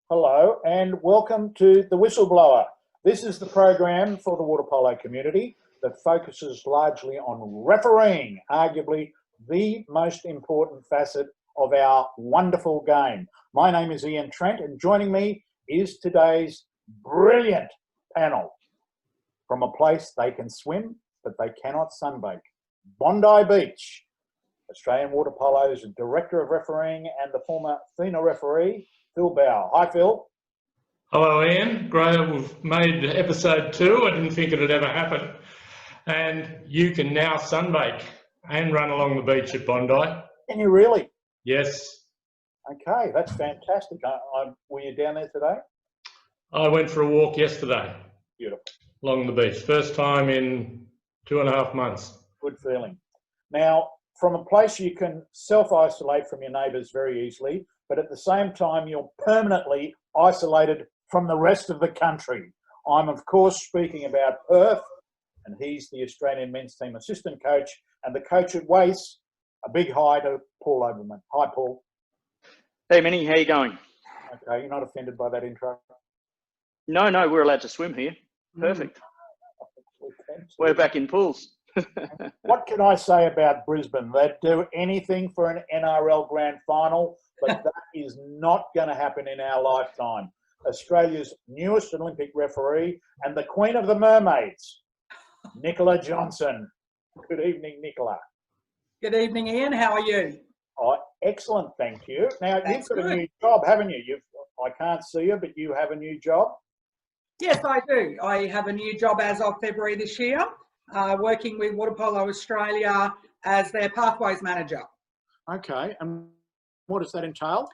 Hello and welcome to The Whistleblower. This is the program for the water polo community that focuses largely on refereeing, arguably the most important facet of our wonderful game. My name is Ian Trent and joining me is today's brilliant panel from a place they can swim but they cannot sunbake, Bondi Beach. Australian Water Polo's Director of Refereeing and the former FINA referee, Phil Bow. Hi, Phil. Hello, Ian. Great, we've made episode 2. I didn't think it'd ever happen. And you can now sunbake and run along the beach at Bondi. Can you really? Yes. Okay, that's fantastic. Were you down there today? I went for a walk yesterday. Beautiful. Along the beach. First time in 2.5 months. Good feeling. Now, from a place you can self-isolate from your neighbours very easily, but at the same time you're permanently isolated from the rest of the country. I'm of course speaking about Perth, and he's the Australian men's team assistant coach and the coach at Wace. A big hi to Paul Oberman. Hi, Paul. Hey, Minnie, how you going? Okay, you're not offended by that intro? No, we're allowed to swim here. Perfect. We're back in pools. What can I say about Brisbane? They'd do anything for an NRL grand final, but that is not going to happen in our lifetime. Australia's newest Olympic referee and the Queen of the Mermaids, Nicola Johnson. Good evening, Nicola. Good evening, Ian. How are you? Oh, excellent, thank you. Now, That's you've got good. a new job, haven't you? I can't see you, but you have a new job? Yes, I do. I have a new job as of February this year, working with Water Polo Australia as their Pathways Manager. Okay, and what does that entail?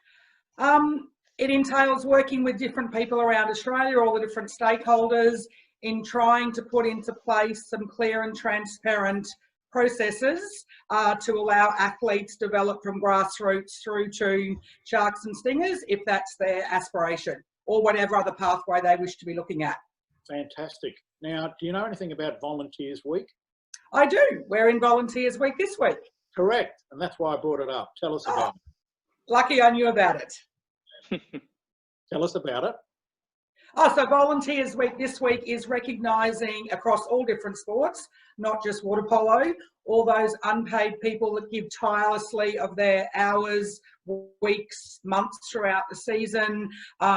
It entails working with different people around Australia, all the different stakeholders, in trying to put into place some clear and transparent processes to allow athletes to develop from grassroots through to sharks and stingers, if that's their aspiration, or whatever other pathway they wish to be looking at. Fantastic. Now, do you know anything about Volunteers Week? I do. We're in Volunteers Week this week. Correct, and that's why I brought it up. Tell us about it. Lucky I knew about it. Tell us about it. So Volunteers Week this week is recognising across all different sports, not just water polo, all those unpaid people that give tirelessly of their hours, weeks, months throughout the season,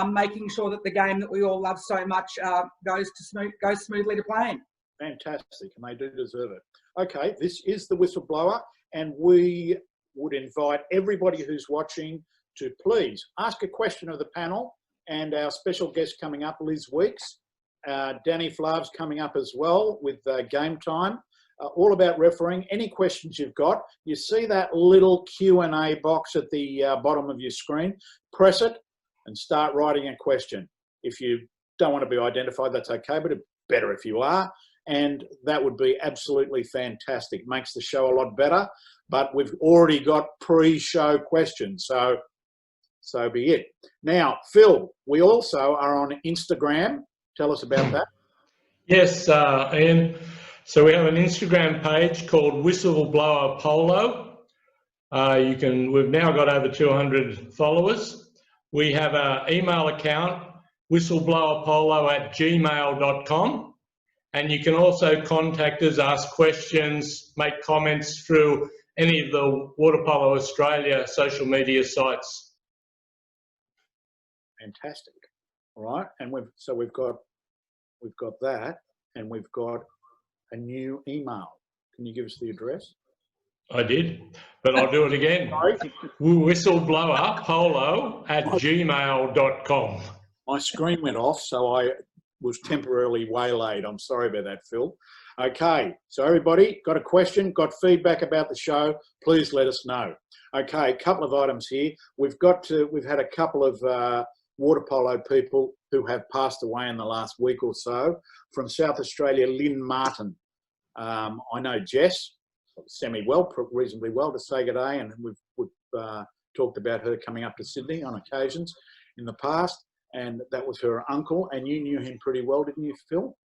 making sure that the game that we all love so much goes smoothly to playing. Fantastic, and they do deserve it. Okay, this is the Whistleblower, and we would invite everybody who's watching to please ask a question of the panel, and our special guest coming up, Liz Weeks. Danny Flav's coming up as well with Game Time, all about refereeing. Any questions you've got, you see that little Q&A box at the bottom of your screen. Press it and start writing a question. If you don't want to be identified, that's okay, but it's better if you are. And that would be absolutely fantastic. Makes the show a lot better, but we've already got pre-show questions, so be it. Now, Phil, we also are on Instagram. Tell us about that. Yes, Ian. So we have an Instagram page called Whistleblower Polo. We've now got over 200 followers. We have an email account, whistleblowerpolo@gmail.com. And you can also contact us, ask questions, make comments through any of the Water Polo Australia social media sites. Fantastic. All right, and we've got that, and we've got a new email. Can you give us the address? I did, but I'll do it again. Sorry? Whistleblowerpolo@gmail.com. My screen went off, so I was temporarily waylaid. I'm sorry about that, Phil. Okay, so everybody got a question, got feedback about the show, please let us know. Okay, a couple of items here. We've had a couple of water polo people who have passed away in the last week or so. From South Australia, Lynn Martin. I know Jess reasonably well, to say good day, and we've talked about her coming up to Sydney on occasions in the past, and that was her uncle, and you knew him pretty well, didn't you, Phil?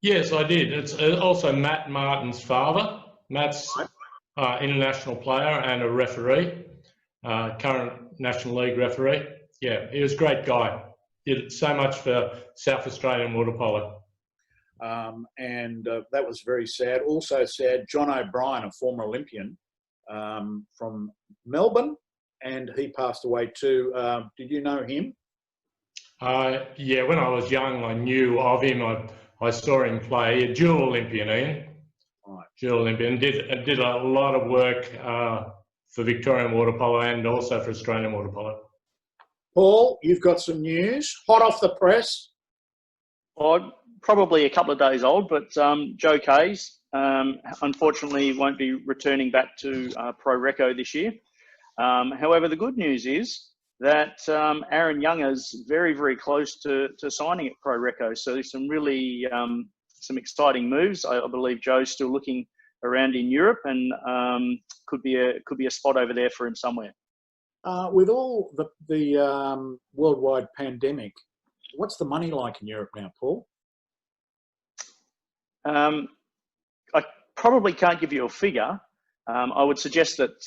Yes, I did. It's also Matt Martin's father. Matt's international player and a referee, current National League referee. Yeah, he was a great guy. did so much for South Australian water polo. That was very sad. Also sad, John O'Brien, a former Olympian from Melbourne, and he passed away too. Did you know him? Yeah, when I was young, I knew of him. I saw him play. A dual Olympian, Ian. Right. Dual Olympian. Did a lot of work for Victorian water polo and also for Australian water polo. Paul, you've got some news, hot off the press. Probably a couple of days old, but Joe Kays unfortunately won't be returning back to Pro Reco this year. However, the good news is that Aaron Younger's very, very close to signing at Pro Reco. So there's some really some exciting moves. I believe Joe's still looking around in Europe, and could be a spot over there for him somewhere. With all the worldwide pandemic, what's the money like in Europe now, Paul? I probably can't give you a figure. I would suggest that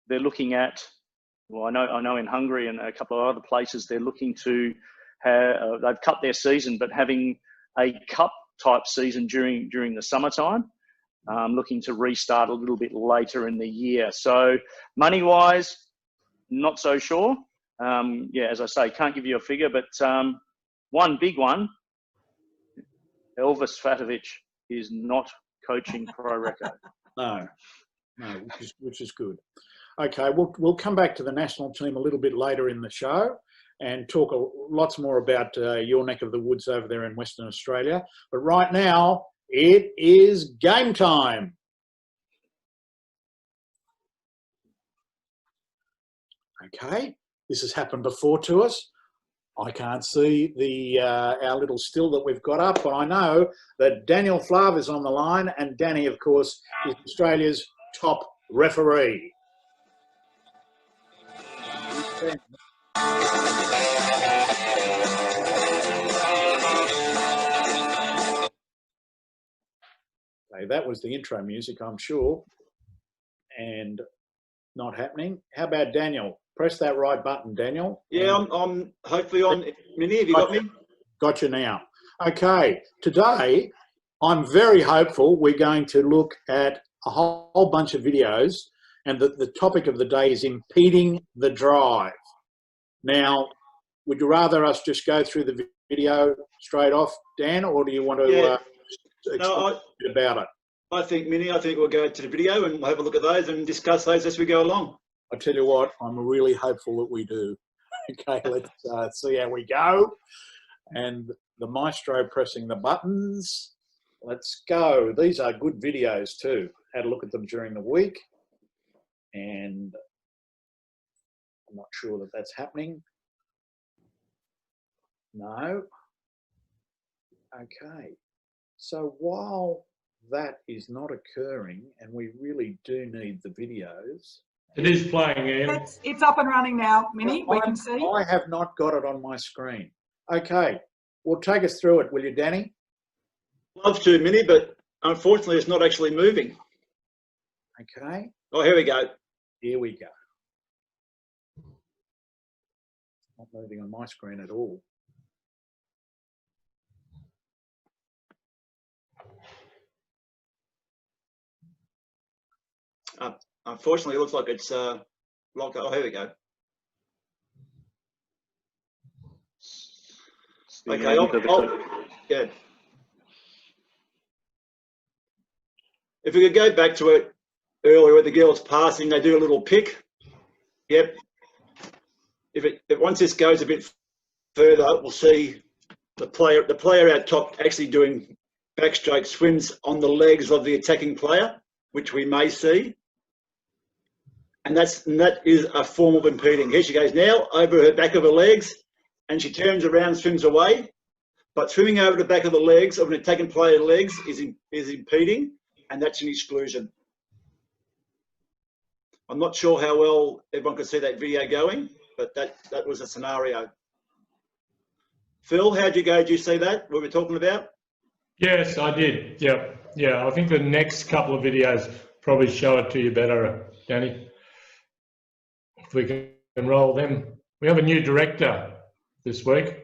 they're looking at. Well, I know in Hungary and a couple of other places they're looking to have. They've cut their season, but having a cup type season during the summertime. Looking to restart a little bit later in the year. So money wise, not so sure. Yeah, as I say, can't give you a figure, but one big one. Elvis Fatovic is not coaching Pro Reco. No, which is good. Okay, we'll come back to the national team a little bit later in the show and talk lots more about your neck of the woods over there in Western Australia. But right now, it is game time. Okay, this has happened before to us. I can't see our little still that we've got up, but I know that Daniel Flav is on the line, and Danny, of course, is Australia's top referee. Okay, that was the intro music, I'm sure, and not happening. How about Daniel? Press that right button, Daniel. Yeah, I'm hopefully on. Minnie, have you got me? Got you now. Okay, today I'm very hopeful we're going to look at a whole bunch of videos, and the topic of the day is impeding the drive. Now, would you rather us just go through the video straight off, Dan, or do you want to explain about it? I think, Minnie, we'll go to the video and we'll have a look at those and discuss those as we go along. I tell you what, I'm really hopeful that we do. Okay, let's see how we go. And the maestro pressing the buttons. Let's go. These are good videos too. Had a look at them during the week. And I'm not sure that that's happening. No. Okay. So while that is not occurring, and we really do need the videos. It is playing, Ian. It's up and running now, Minnie. We can see. I have not got it on my screen. Okay. Well, take us through it, will you, Danny? Love to, Minnie, but unfortunately it's not actually moving. Okay. Oh, here we go. Here we go. Not moving on my screen at all. Unfortunately, it looks like it's locked. Oh, here we go. Okay, yeah. If we could go back to it earlier with the girls passing, they do a little pick. Yep. If once this goes a bit further, we'll see the player out top actually doing backstroke swims on the legs of the attacking player, which we may see. And that is a form of impeding. Here she goes now, over her back of her legs, and she turns around, swims away. But swimming over the back of the legs of an attacking player's legs is impeding, and that's an exclusion. I'm not sure how well everyone could see that video going, but that was a scenario. Phil, how'd you go? Did you see that, what we're talking about? Yes, I did. Yeah. I think the next couple of videos probably show it to you better, Danny. If we can roll them. We have a new director, this week.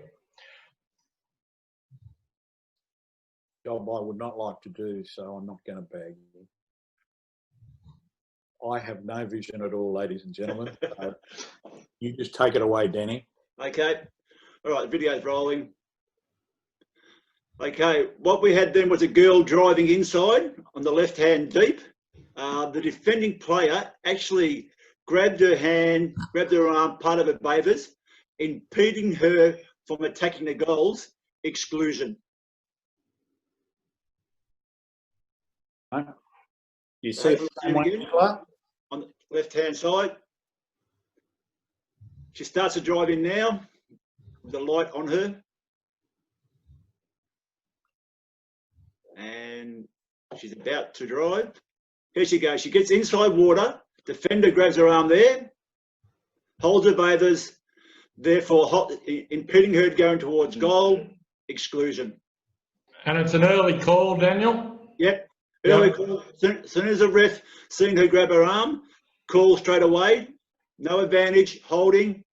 Job I would not like to do, so I'm not going to bag you. I have no vision at all, ladies and gentlemen. You just take it away, Danny. Okay. All right, the video's rolling. Okay, what we had then was a girl driving inside on the left-hand deep. The defending player actually grabbed her hand, grabbed her arm, part of her bathers, impeding her from attacking the goals, exclusion. You see the same one, Nicola? On the left-hand side. She starts to drive in now, with the light on her. And she's about to drive. Here she goes. She gets inside water. Defender grabs her arm there, holds her bathers, therefore impeding her going towards goal, exclusion. And it's an early call, Daniel? Yep, early call. As soon as the ref seen her grab her arm, call straight away. No advantage, holding,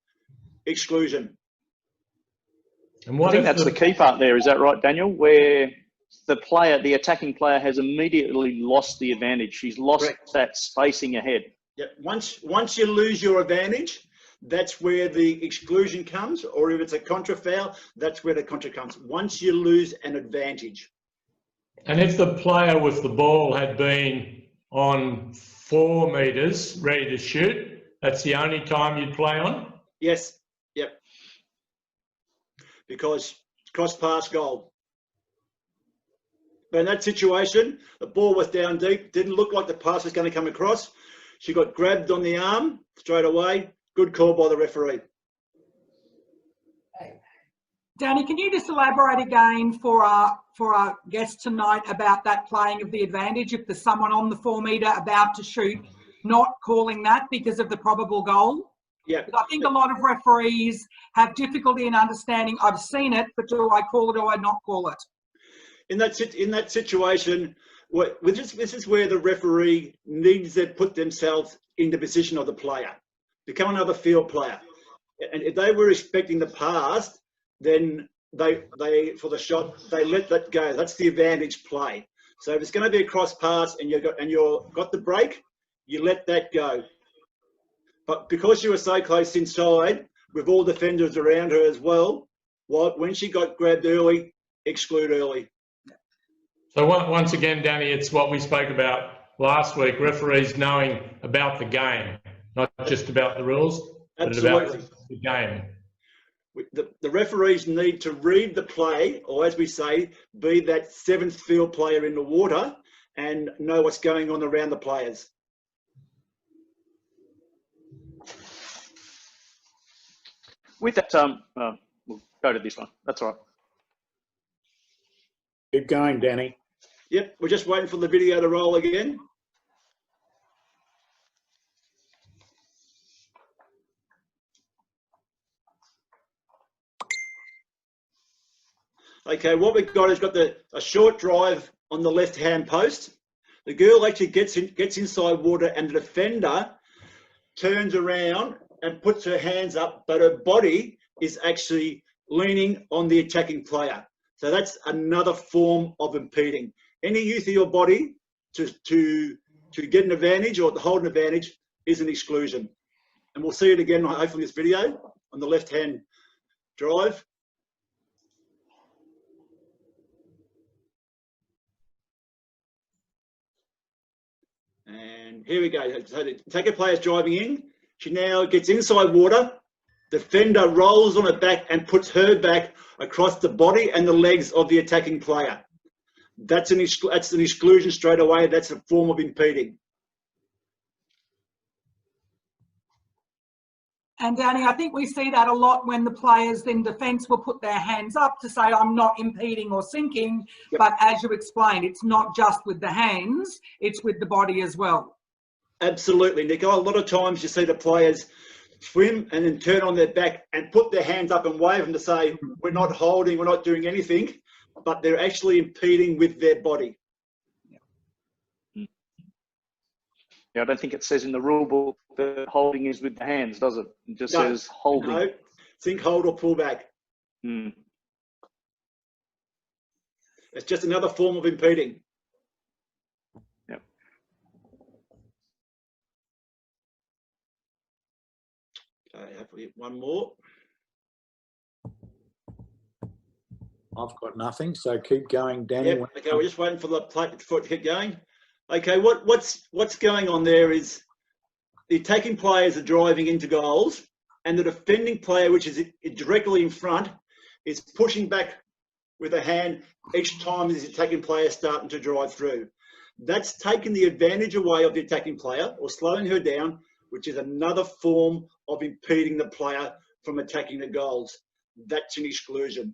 exclusion. And what I think that's the key part there. Is that right, Daniel? Where the attacking player has immediately lost the advantage. She's lost that spacing ahead. Yep. Once you lose your advantage, that's where the exclusion comes, or if it's a contra foul, that's where the contra comes. Once you lose an advantage. And if the player with the ball had been on 4 metres ready to shoot, that's the only time you'd play on? Yes. Yep. Because cross pass goal. But in that situation, the ball was down deep, didn't look like the pass was going to come across. She got grabbed on the arm straight away. Good call by the referee. Danny, can you just elaborate again for our guests tonight about that playing of the advantage? If there's someone on the 4 metre about to shoot, not calling that because of the probable goal? Yeah. I think a lot of referees have difficulty in understanding, I've seen it, but do I call it or do I not call it? In that situation, this is where the referee needs to put themselves in the position of the player, become another field player. And if they were expecting the pass, then they for the shot, they let that go. That's the advantage play. So if it's going to be a cross pass and you've got the break, you let that go. But because she was so close inside, with all defenders around her as well, when she got grabbed early, exclude early. So once again, Danny, it's what we spoke about last week, referees knowing about the game, not just about the rules, Absolutely. but about the game. The referees need to read the play, or as we say, be that 7th field player in the water and know what's going on around the players. With that, we'll go to this one. That's all right. Keep going, Danny. Yep, we're just waiting for the video to roll again. Okay, what we've got is a short drive on the left-hand post. The girl actually gets inside water, and the defender turns around and puts her hands up, but her body is actually leaning on the attacking player. So that's another form of impeding. Any use of your body to get an advantage or to hold an advantage is an exclusion. And we'll see it again, hopefully, in this video on the left-hand drive. And here we go. So the attacker player's driving in. She now gets inside water. Defender rolls on her back and puts her back across the body and the legs of the attacking player. That's an exclusion straight away. That's a form of impeding. And Danny, I think we see that a lot when the players in defence will put their hands up to say, I'm not impeding or sinking. Yep. But as you explained, it's not just with the hands, it's with the body as well. Absolutely, Nico. A lot of times you see the players swim and then turn on their back and put their hands up and wave them to say, we're not holding, we're not doing anything, but they're actually impeding with their body. Yeah, I don't think it says in the rule book that holding is with the hands, does it? It just says holding. No, think hold or pull back. Mm. It's just another form of impeding. Yep. Okay, have we one more? I've got nothing, so keep going, Danny. Yep. Okay, we're just waiting for the plate for it to keep going. Okay, what's going on there is the attacking players are driving into goals, and the defending player, which is directly in front, is pushing back with a hand each time the attacking player is starting to drive through. That's taking the advantage away of the attacking player or slowing her down, which is another form of impeding the player from attacking the goals. That's an exclusion.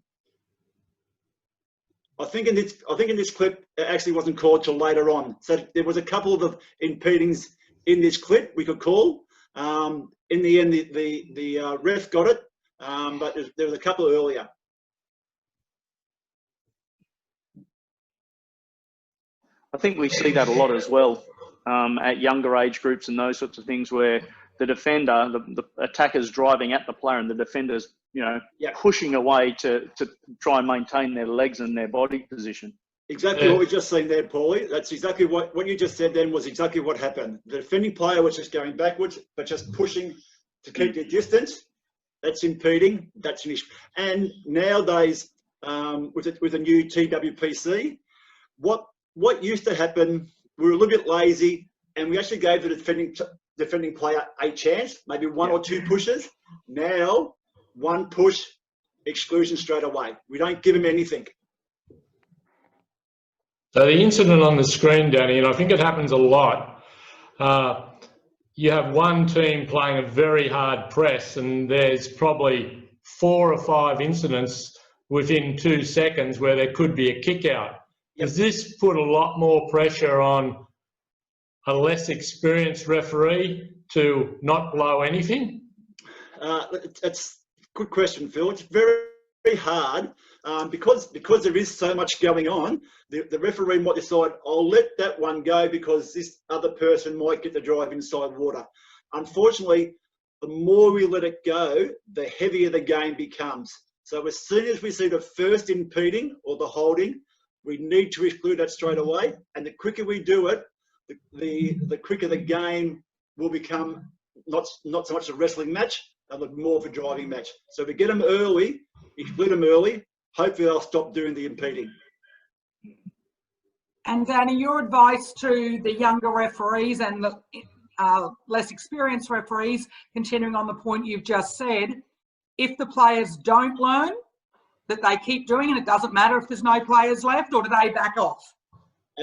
I think in this clip, it actually wasn't called till later on. So there was a couple of impedings in this clip we could call. In the end, the ref got it, but there was a couple earlier. I think we see that a lot as well at younger age groups and those sorts of things, where the defender, the attacker's driving at the player, and the defender's, you know, pushing away to try and maintain their legs and their body position. Exactly what we just seen there, Paulie. That's exactly what you just said then was exactly what happened. The defending player was just going backwards, but just pushing to keep their distance. That's impeding. That's an issue. And nowadays, with a new TWPC, what used to happen, we were a little bit lazy, and we actually gave the defending player a chance, maybe one or two pushes. Now, one push, exclusion straight away. We don't give him anything. So the incident on the screen, Danny, and I think it happens a lot, you have one team playing a very hard press, and there's probably 4 or 5 incidents within 2 seconds where there could be a kick out. Does this put a lot more pressure on a less experienced referee to not blow anything? That's a good question, Phil. It's very, very hard because there is so much going on. The referee might decide, I'll let that one go because this other person might get the drive inside water. Unfortunately, the more we let it go, the heavier the game becomes. So as soon as we see the first impeding or the holding, we need to exclude that straight away. And the quicker we do it, the quicker the game will become not so much a wrestling match, but more of a driving match. So if we get them early, exclude them early, hopefully they'll stop doing the impeding. And Danny, your advice to the younger referees and the less experienced referees, continuing on the point you've just said, if the players don't learn, that they keep doing it, it doesn't matter if there's no players left, or do they back off?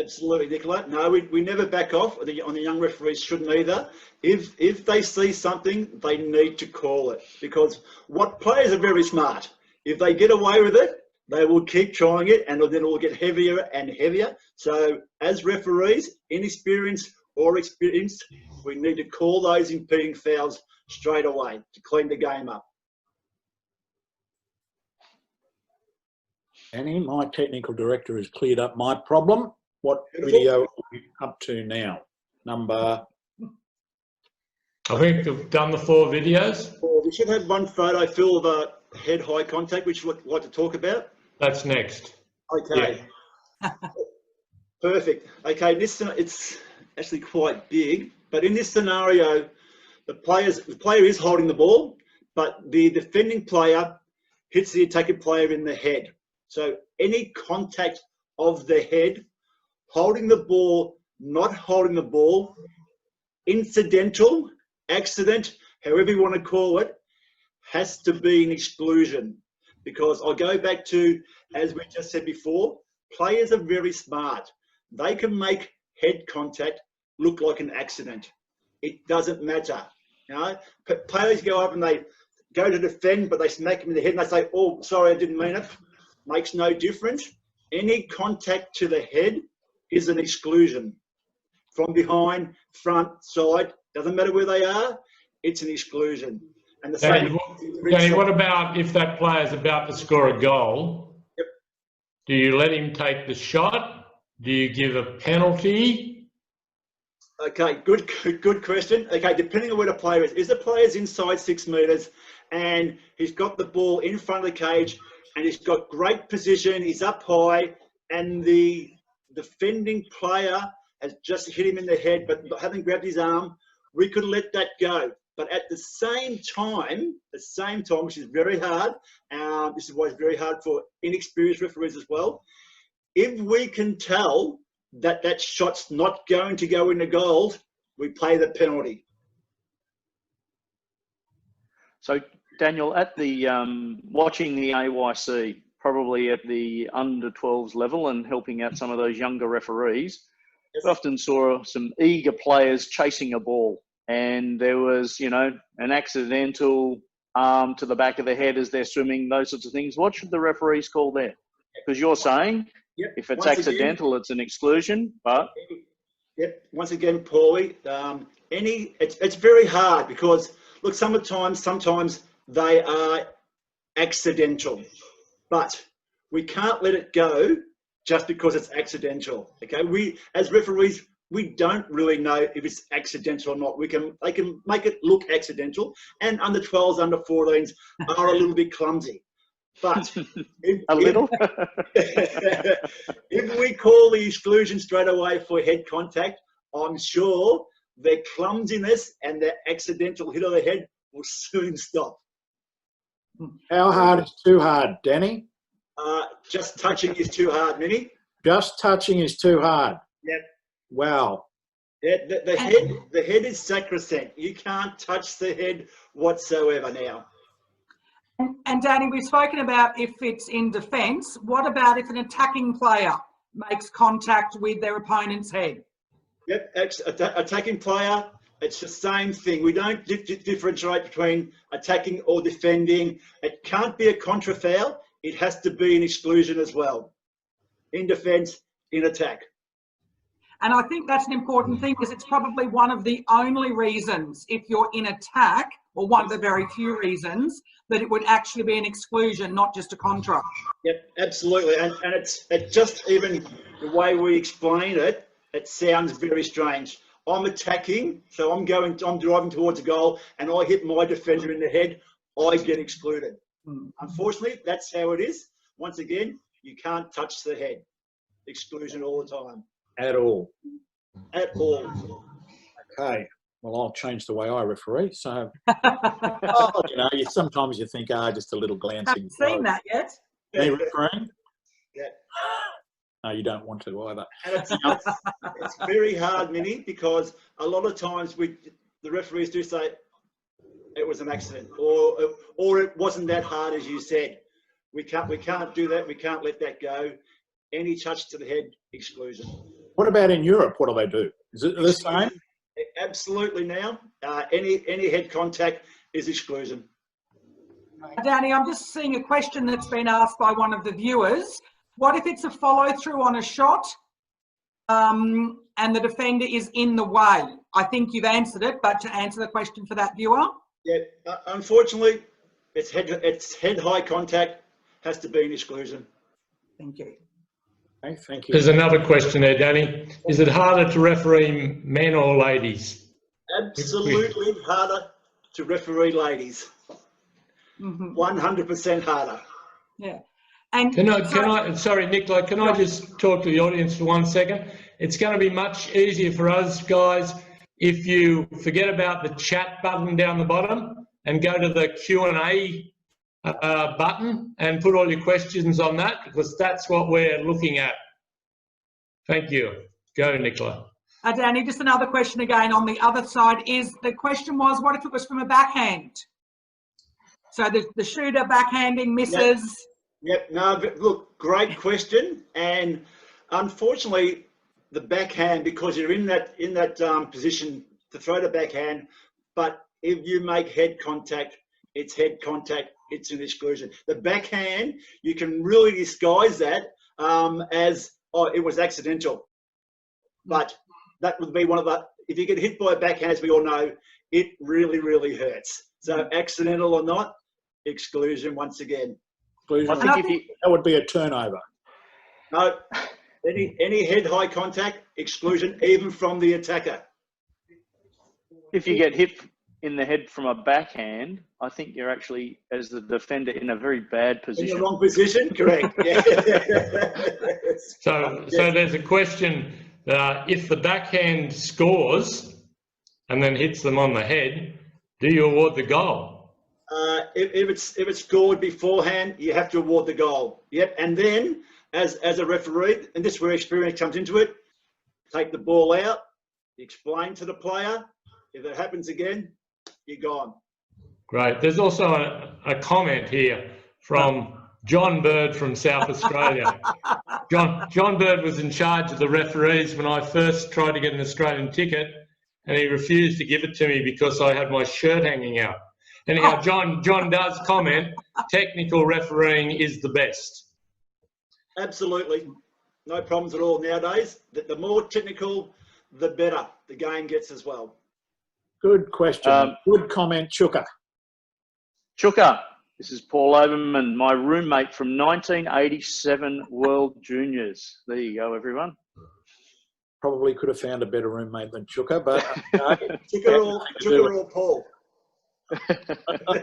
Absolutely, Nicola. No, we never back off. On the young referees shouldn't either. If they see something, they need to call it, because what players are very smart. If they get away with it, they will keep trying it, and then it will get heavier and heavier. So as referees, inexperienced or experienced, we need to call those impeding fouls straight away to clean the game up. Annie, my technical director has cleared up my problem. What video are we up to now? Number? I think we've done the 4 videos. Well, we should have one photo, Phil, of a head-high contact, which we'd like to talk about. That's next. Okay. Yeah. Perfect. Okay, it's actually quite big, but in this scenario, the player is holding the ball, but the defending player hits the attacking player in the head. So any contact of the head, holding the ball, not holding the ball, incidental, accident, however you want to call it, has to be an exclusion. Because I'll go back to, as we just said before, players are very smart. They can make head contact look like an accident. It doesn't matter. You know, players go up and they go to defend, but they smack him in the head and they say, oh, sorry, I didn't mean it. Makes no difference. Any contact to the head is an exclusion. From behind, front, side, doesn't matter where they are, it's an exclusion. And the Danny, what about if that player's about to score a goal? Yep. Do you let him take the shot? Do you give a penalty? Okay, good question. Okay, depending on where the player is the player inside 6 metres and he's got the ball in front of the cage, and he's got great position. He's up high, and the defending player has just hit him in the head, but having grabbed his arm, we could let that go. But at the same time, which is very hard, this is why it's very hard for inexperienced referees as well. If we can tell that that shot's not going to go in the goal, we play the penalty. So, Daniel, at the watching the AYC, probably at the under 12s level and helping out some of those younger referees, Yes. we often saw some eager players chasing a ball, and there was, you know, an accidental arm to the back of the head as they're swimming, those sorts of things. What should the referees call there? Because you're saying if it's Once accidental, it's an exclusion, but... Yep. Once again, Paulie, it's very hard because, look, sometimes they are accidental, but we can't let it go just because it's accidental. Okay, we as referees, we don't really know if it's accidental or not. They can make it look accidental, and under 12s, under 14s are a little bit clumsy. But if we call the exclusion straight away for head contact, I'm sure their clumsiness and their accidental hit of the head will soon stop. How hard is too hard, Danny? Just touching is too hard, Minnie. Just touching is too hard. Yep. Wow. Yeah, the head is sacrosanct. You can't touch the head whatsoever now. And Danny, we've spoken about if it's in defence. What about if an attacking player makes contact with their opponent's head? Yep, attacking player, it's the same thing. We don't differentiate between attacking or defending. It can't be a contra foul. It has to be an exclusion as well. In defence, in attack. And I think that's an important thing because it's probably one of the only reasons, if you're in attack, or one of the very few reasons, that it would actually be an exclusion, not just a contra. Yep, absolutely. And it's just even the way we explain it, it sounds very strange. I'm attacking, so I'm driving towards a goal, and I hit my defender in the head, I get excluded. Unfortunately, that's how it is. Once again, you can't touch the head. Exclusion all the time. At all. At all. Okay. Well, I'll change the way I referee. So, you know, sometimes you think, just a little glancing. Haven't seen that yet. Me refereeing? Yeah. No, you don't want to either. And it's very hard, Minnie, because a lot of times the referees do say it was an accident, or it wasn't that hard as you said. We can't do that. We can't let that go. Any touch to the head, exclusion. What about in Europe? What do they do? Is it the same? Absolutely. Now, any head contact is exclusion. Danny, I'm just seeing a question that's been asked by one of the viewers. What if it's a follow through on a shot and the defender is in the way? I think you've answered it, but to answer the question for that viewer. Yeah, unfortunately, it's head high contact, has to be an exclusion. Thank you. Okay, thank you. There's another question there, Danny. Is it harder to referee men or ladies? Absolutely harder to referee ladies. 100% harder. Yeah. And sorry, Nicola, can I just talk to the audience for 1 second? It's going to be much easier for us guys if you forget about the chat button down the bottom and go to the Q&A button and put all your questions on that, because that's what we're looking at. Thank you. Go, Nicola. Danny, just another question again on the other side is, the question was, what if it was from a backhand? So the shooter backhanding misses. Yep. No, but look, great question. And unfortunately, the backhand, because you're in that position to throw the backhand, but if you make head contact, it's head contact, it's an exclusion. The backhand, you can really disguise that as, it was accidental. But that would be one of the, if you get hit by a backhand, as we all know, it really, really hurts. So accidental or not, exclusion once again. Exclusion. That would be a turnover. No, any head-high contact, exclusion, even from the attacker. If you get hit in the head from a backhand, I think you're actually, as the defender, in a very bad position. In the wrong position, correct. Yeah. So there's a question, if the backhand scores and then hits them on the head, do you award the goal? If it's scored beforehand, you have to award the goal. Yep. And then, as a referee, and this is where experience comes into it, take the ball out, explain to the player. If it happens again, you're gone. Great. There's also a comment here from John Bird from South Australia. John Bird was in charge of the referees when I first tried to get an Australian ticket, and he refused to give it to me because I had my shirt hanging out. Anyhow, John does comment, technical refereeing is the best. Absolutely. No problems at all nowadays. The more technical, the better the game gets as well. Good question. Good comment, Chuka. Chuka, this is Paul Overman, my roommate from 1987 World Juniors. There you go, everyone. Probably could have found a better roommate than Chuka, but Chuka or Paul.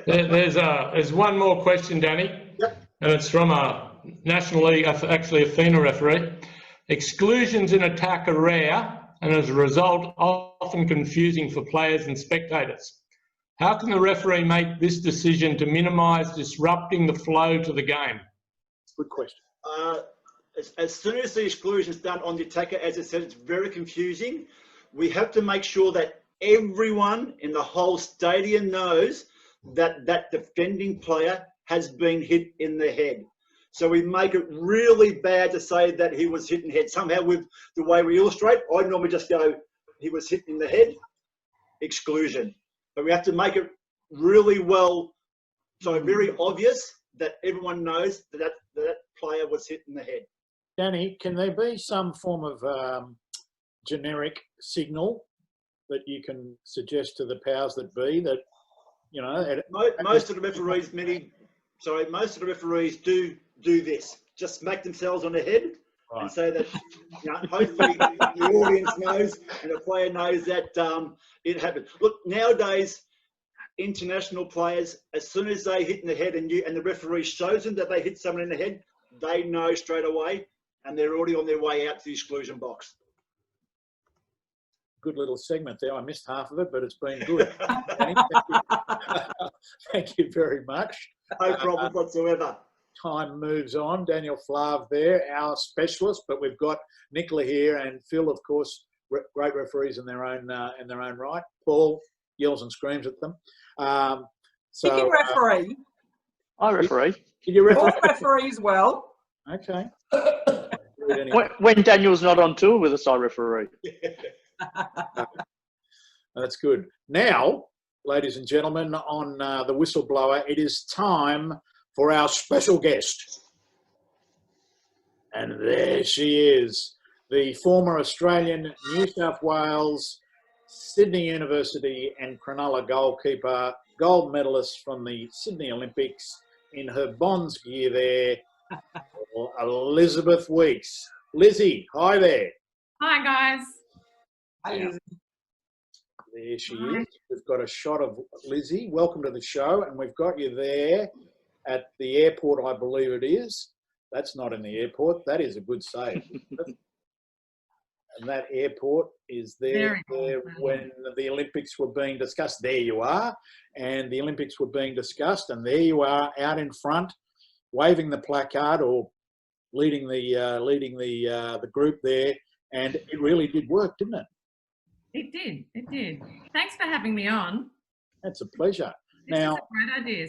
There's one more question, Danny. Yep. And it's from a National League, actually a FINA referee. Exclusions in attack are rare and as a result often confusing for players and spectators. How can the referee make this decision to minimise disrupting the flow to the game? Good question. As soon as the exclusion is done on the attacker, as I said, it's very confusing. We have to make sure that everyone in the whole stadium knows that that defending player has been hit in the head. So we make it really bad to say that he was hit in the head. Somehow with the way we illustrate, I normally just go, he was hit in the head, exclusion. But we have to make it really well, so very obvious that everyone knows that that player was hit in the head. Danny, can there be some form of generic signal that you can suggest to the powers that be that, you know? Most of the referees, most of the referees do this. Just smack themselves on the head, right, and say that, you know, hopefully the audience knows and the player knows that it happened. Look, nowadays, international players, as soon as they hit in the head and the referee shows them that they hit someone in the head, they know straight away and they're already on their way out to the exclusion box. Good little segment there. I missed half of it, but it's been good. Thank you very much. No problem whatsoever. Time moves on. Daniel Flav there, our specialist, but we've got Nicola here and Phil, of course, great referees in their own right. Paul yells and screams at them. You can referee. I referee. Can you referee? All referees well. Okay. When Daniel's not on tour with us, I referee. That's good. Now, ladies and gentlemen, on the Whistleblower, it is time for our special guest. And there she is, the former Australian, New South Wales, Sydney University and Cronulla goalkeeper, gold medalist from the Sydney Olympics in her Bonds gear there, Elizabeth Weeks. Lizzie, hi there. Hi, guys. Hi, Lizzie. There she is. We've got a shot of Lizzie. Welcome to the show. And we've got you there at the airport, I believe it is. That's not in the airport. That is a good save. And that airport is there when the Olympics were being discussed. There you are. And the Olympics were being discussed. And there you are out in front, waving the placard or leading the group there. And it really did work, didn't it? It did. It did. Thanks for having me on. That's a pleasure. This is a great idea.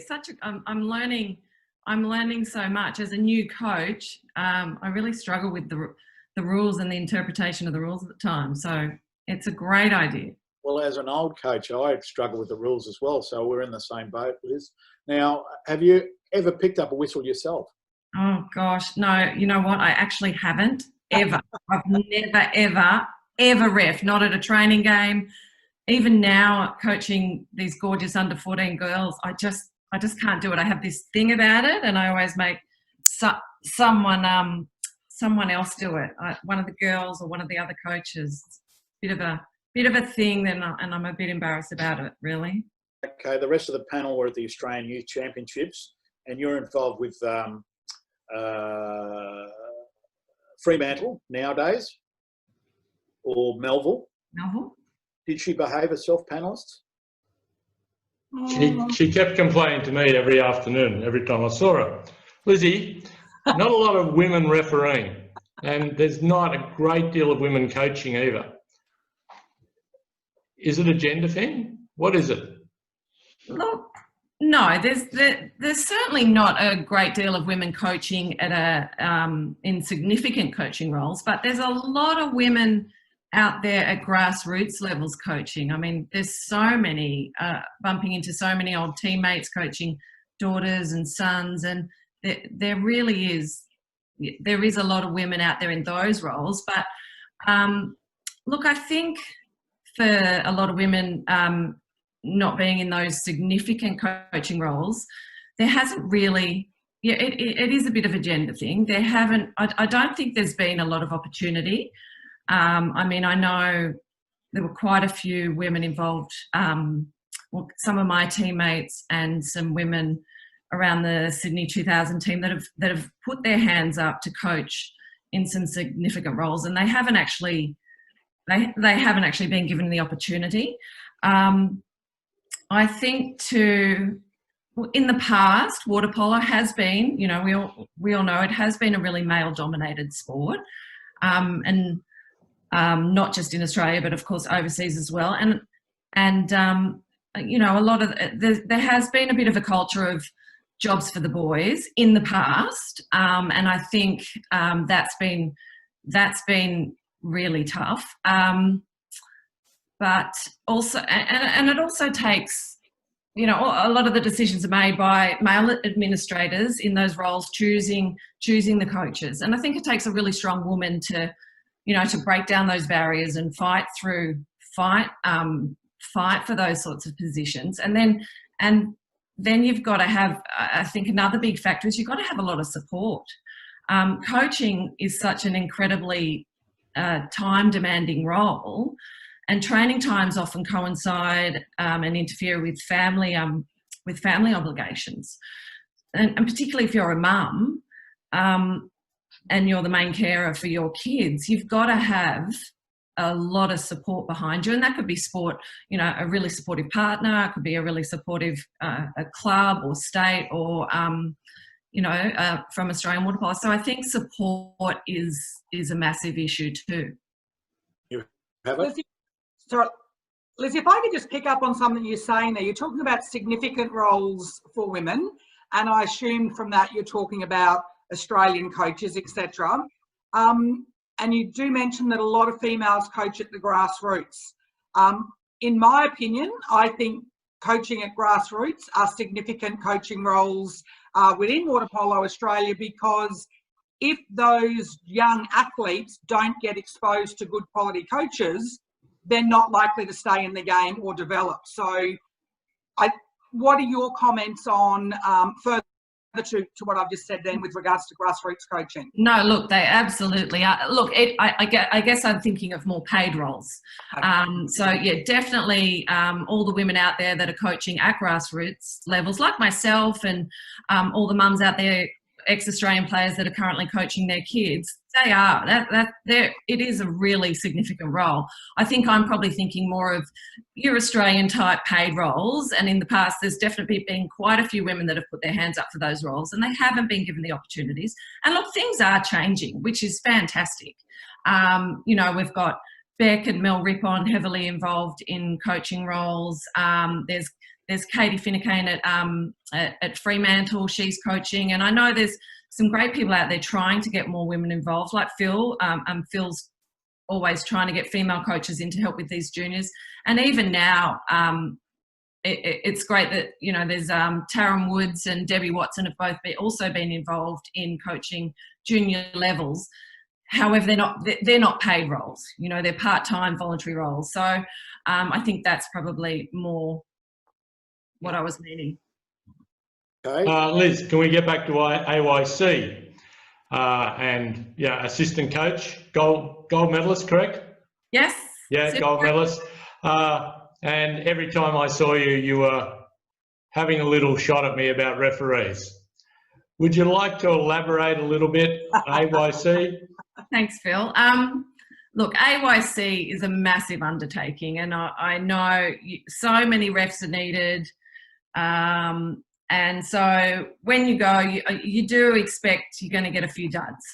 I'm learning so much as a new coach. I really struggle with the rules and the interpretation of the rules at the time. So it's a great idea. Well, as an old coach, I struggle with the rules as well. So we're in the same boat, Liz. Now, have you ever picked up a whistle yourself? Oh gosh, no. You know what? I actually haven't ever. I've never ref, not at a training game. Even now, coaching these gorgeous under 14 girls, I just can't do it. I have this thing about it, and I always make someone else do it. One of the girls or one of the other coaches. Bit of a thing, and I'm a bit embarrassed about it, really. Okay, the rest of the panel were at the Australian Youth Championships, and you're involved with Fremantle nowadays, or Melville. Melville? Did she behave herself, panellists? She kept complaining to me every afternoon, every time I saw her. Lizzie, not a lot of women refereeing, and there's not a great deal of women coaching either. Is it a gender thing? What is it? Look, no, there's certainly not a great deal of women coaching at in significant coaching roles, but there's a lot of women out there at grassroots levels coaching. I mean, there's so many, bumping into so many old teammates coaching daughters and sons, and there really is, there is a lot of women out there in those roles. But look, I think for a lot of women not being in those significant coaching roles, there hasn't really, it is a bit of a gender thing. There haven't, I don't think there's been a lot of opportunity. I mean, I know there were quite a few women involved, well, some of my teammates and some women around the Sydney 2000 team that have put their hands up to coach in some significant roles, and they haven't actually been given the opportunity. I think in the past, water polo has been, you know, we all know it has been a really male-dominated sport, and not just in Australia, but of course overseas as well. And you know, a lot of there has been a bit of a culture of jobs for the boys in the past, and I think that's been really tough. But also, and it also takes, you know, a lot of the decisions are made by male administrators in those roles, choosing the coaches. And I think it takes a really strong woman to, you know, to break down those barriers and fight for those sorts of positions. And then you've got to have, I think another big factor is you've got to have a lot of support. Coaching is such an incredibly time-demanding role, and training times often coincide and interfere with family obligations. And particularly if you're a mum and you're the main carer for your kids, you've got to have a lot of support behind you. And that could be sport, you know, a really supportive partner, it could be a really supportive a club or state, or you know, from Australian Water Polo. So I think support is a massive issue too. You have it? So, Lizzie, if I could just pick up on something you're saying there. You're talking about significant roles for women, and I assume from that you're talking about Australian coaches, etc. And you do mention that a lot of females coach at the grassroots. In my opinion, I think coaching at grassroots are significant coaching roles within Water Polo Australia, because if those young athletes don't get exposed to good quality coaches, they're not likely to stay in the game or develop. So what are your comments on further to what I've just said then with regards to grassroots coaching? No, look, they absolutely are. Look, I guess I'm thinking of more paid roles. Okay. So yeah, definitely all the women out there that are coaching at grassroots levels, like myself, and all the mums out there, ex-Australian players that are currently coaching their kids, they are. It is a really significant role. I think I'm probably thinking more of your Australian type paid roles, and in the past there's definitely been quite a few women that have put their hands up for those roles, and they haven't been given the opportunities. And look, things are changing, which is fantastic. You know, we've got Beck and Mel Rippon heavily involved in coaching roles. There's Katie Finnecane at Fremantle, she's coaching. And I know there's some great people out there trying to get more women involved, like Phil. Phil's always trying to get female coaches in to help with these juniors. And even now, it's great that, you know, there's Taryn Woods and Debbie Watson have both also been involved in coaching junior levels. However, they're not paid roles, you know, they're part-time voluntary roles. So I think that's probably more what I was meaning. Okay. Liz, can we get back to AYC? And yeah, assistant coach, gold medalist, correct? Yes. Yeah, gold medalist. and every time I saw you, you were having a little shot at me about referees. Would you like to elaborate a little bit, AYC? Thanks, Phil. Look, AYC is a massive undertaking, and I know so many refs are needed. And so when you go, you do expect you're going to get a few duds.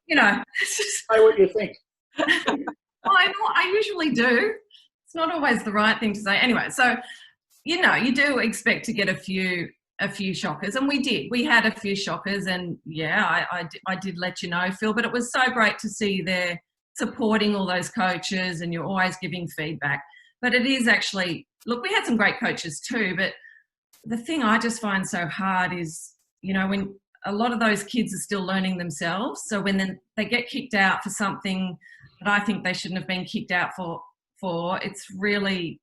You know, Say what you think. I usually do. It's not always the right thing to say. Anyway, so, you know, you do expect to get a few shockers, and we did. We had a few shockers, and yeah, I did let you know, Phil, but it was so great to see they're supporting all those coaches, and you're always giving feedback. But it is actually, look, we had some great coaches too, but the thing I just find so hard is, you know, when a lot of those kids are still learning themselves, so when they get kicked out for something that I think they shouldn't have been kicked out for it's really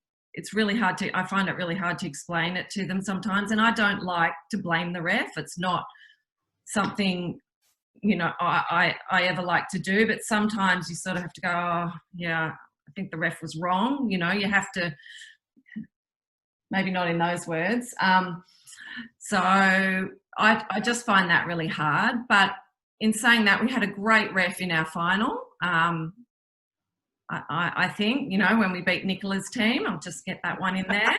hard to, I find it really hard to explain it to them sometimes, and I don't like to blame the ref. It's not something, you know, I ever like to do, but sometimes you sort of have to go, oh, yeah, I think the ref was wrong. You know, you have to, maybe not in those words. So I just find that really hard. But in saying that, we had a great ref in our final. I think, you know, when we beat Nicola's team, I'll just get that one in there.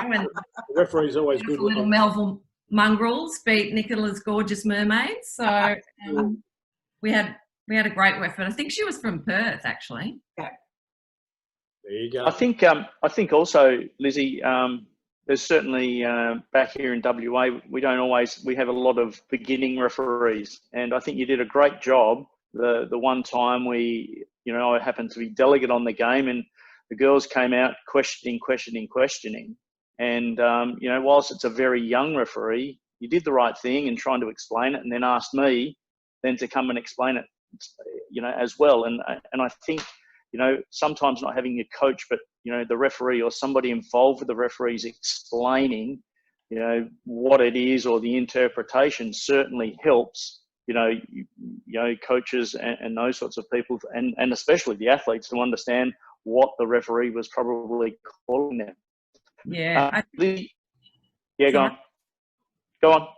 When The referee's always good. little Melville mongrels beat Nicola's gorgeous mermaids. So we had a great ref, but I think she was from Perth, actually. There you go. I think also, Lizzie, there's certainly back here in WA, we have a lot of beginning referees, and I think you did a great job. The one time I happened to be delegate on the game, and the girls came out questioning, and whilst it's a very young referee, you did the right thing in trying to explain it, and then asked me then to come and explain it, you know, as well. And I think, you know, sometimes not having your coach, but, you know, the referee or somebody involved with the referees explaining, you know, what it is or the interpretation certainly helps, you know, coaches and those sorts of people, and especially the athletes, to understand what the referee was probably calling them. Yeah. Go on.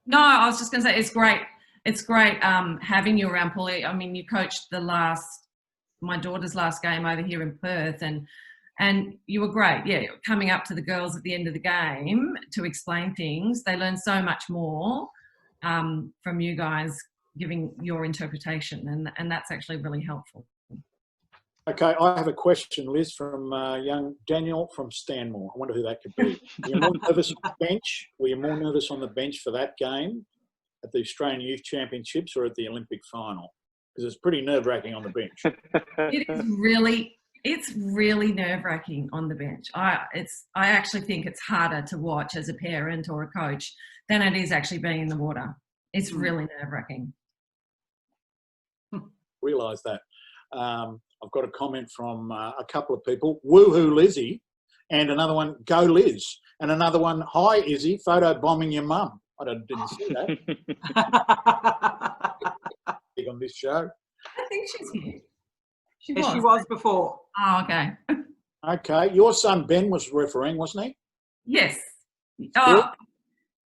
No, I was just going to say, it's great. It's great having you around, Paulie. I mean, you coached my daughter's last game over here in Perth, and you were great. Yeah, coming up to the girls at the end of the game to explain things. They learn so much more from you guys giving your interpretation, and that's actually really helpful. Okay, I have a question, Liz, from young Daniel from Stanmore. I wonder who that could be. Were you more nervous on the bench? Were you more nervous on the bench for that game at the Australian Youth Championships or at the Olympic final? Because it's pretty nerve-wracking on the bench. It's really nerve-wracking on the bench. I actually think it's harder to watch as a parent or a coach than it is actually being in the water. It's really nerve-wracking. Realise that. I've got a comment from a couple of people. Woohoo Lizzie, and another one, go Liz, and another one, hi Izzy, photo bombing your mum. I didn't see that. On this show. I think she's here. She was before. Oh, okay. Okay, your son Ben was refereeing, wasn't he? Yes. Oh,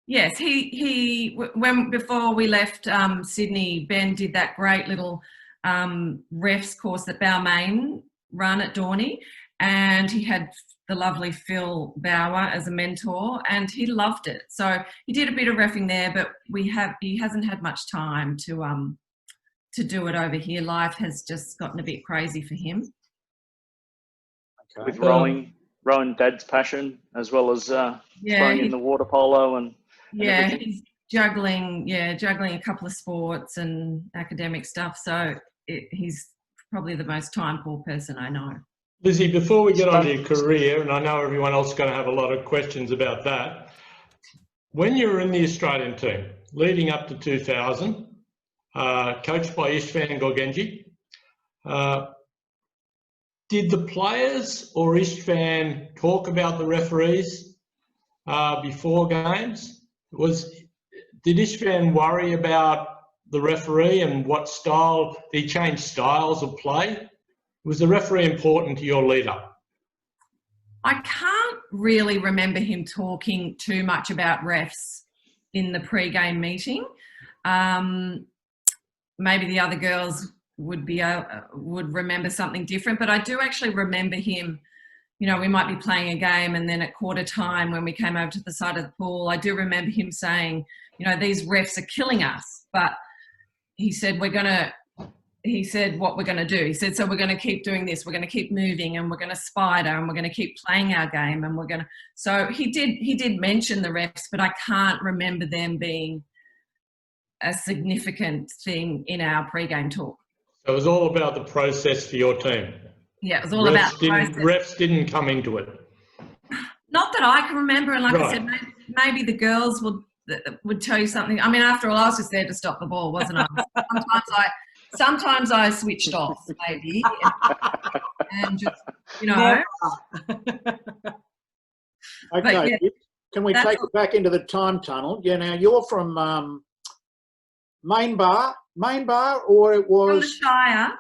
yes. Before we left Sydney, Ben did that great little refs course that Balmain run at Dorney, and he had the lovely Phil Bauer as a mentor, and he loved it. So he did a bit of reffing there, but he hasn't had much time to do it over here. Life has just gotten a bit crazy for him. Okay. With rowing Dad's passion, as well as throwing in the water polo and he's juggling a couple of sports and academic stuff. So he's probably the most time poor person I know. Lizzie, before we get on to your career, and I know everyone else is going to have a lot of questions about that, when you were in the Australian team, leading up to 2000, coached by Istvan Gorgenji, did the players or Istvan talk about the referees before games? Did Istvan worry about the referee and what style, did he change styles of play Was the referee important to your leader? I can't really remember him talking too much about refs in the pre-game meeting. Maybe the other girls would remember something different, but I do actually remember him. You know, we might be playing a game, and then at quarter time when we came over to the side of the pool, I do remember him saying, you know, these refs are killing us. But he said, what we're going to do. He said, so we're going to keep doing this. We're going to keep moving, and we're going to spider, and we're going to keep playing our game, and we're going to. So he did mention the refs, but I can't remember them being a significant thing in our pre-game talk. So it was all about the process for your team. Yeah, it was all about the process. Refs didn't come into it. Not that I can remember, and like Right. I said, maybe the girls would tell you something. I mean, after all, I was just there to stop the ball, wasn't I? Sometimes I switched off, maybe, and just, you know. Okay, yeah, can we take it back into the time tunnel? Yeah, now you're from Main Bar, or it was From the Shire.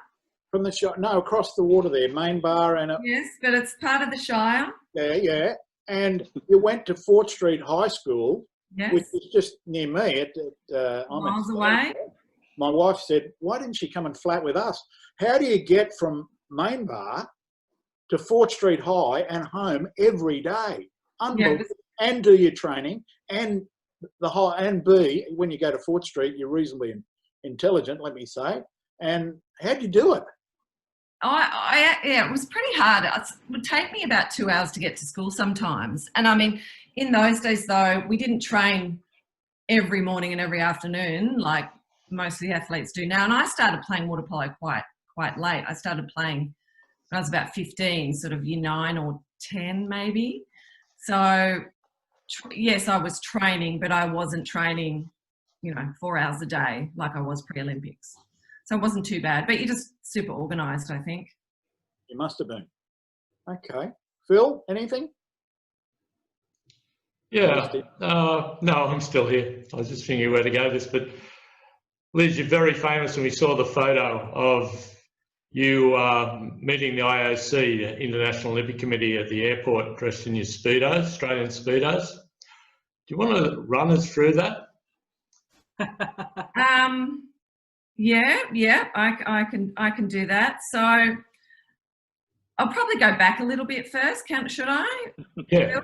from the Shire? No, across the water there, Main Bar, and Yes, but it's part of the Shire. yeah. And you went to Fort Street High School, Yes. which is just near me. I'm Miles at away. My wife said, "Why didn't she come and flat with us?" How do you get from Main Bar to Fort Street High and home every day? Unbelievable. And do your training, and and B, when you go to Fort Street, you're reasonably intelligent, let me say. And how'd you do it? Yeah, it was pretty hard. It would take me about 2 hours to get to school sometimes. And I mean, in those days though, we didn't train every morning and every afternoon like most of the athletes do now. And I started playing water polo quite late. I started playing when I was about 15, sort of year 9 or 10 maybe. So yes, I was training, but I wasn't training, 4 hours a day like I was pre-Olympics. So it wasn't too bad, but you're just super organised, I think. You must have been. Okay. Phil, anything? Yeah. No, I'm still here. I was just thinking where to go with this, but Liz, you're very famous, and we saw the photo of you meeting the IOC, the International Olympic Committee, at the airport dressed in your Speedos, Australian Speedos. Do you want to run us through that? Yeah, I can do that. So I'll probably go back a little bit first. Should I? Yeah.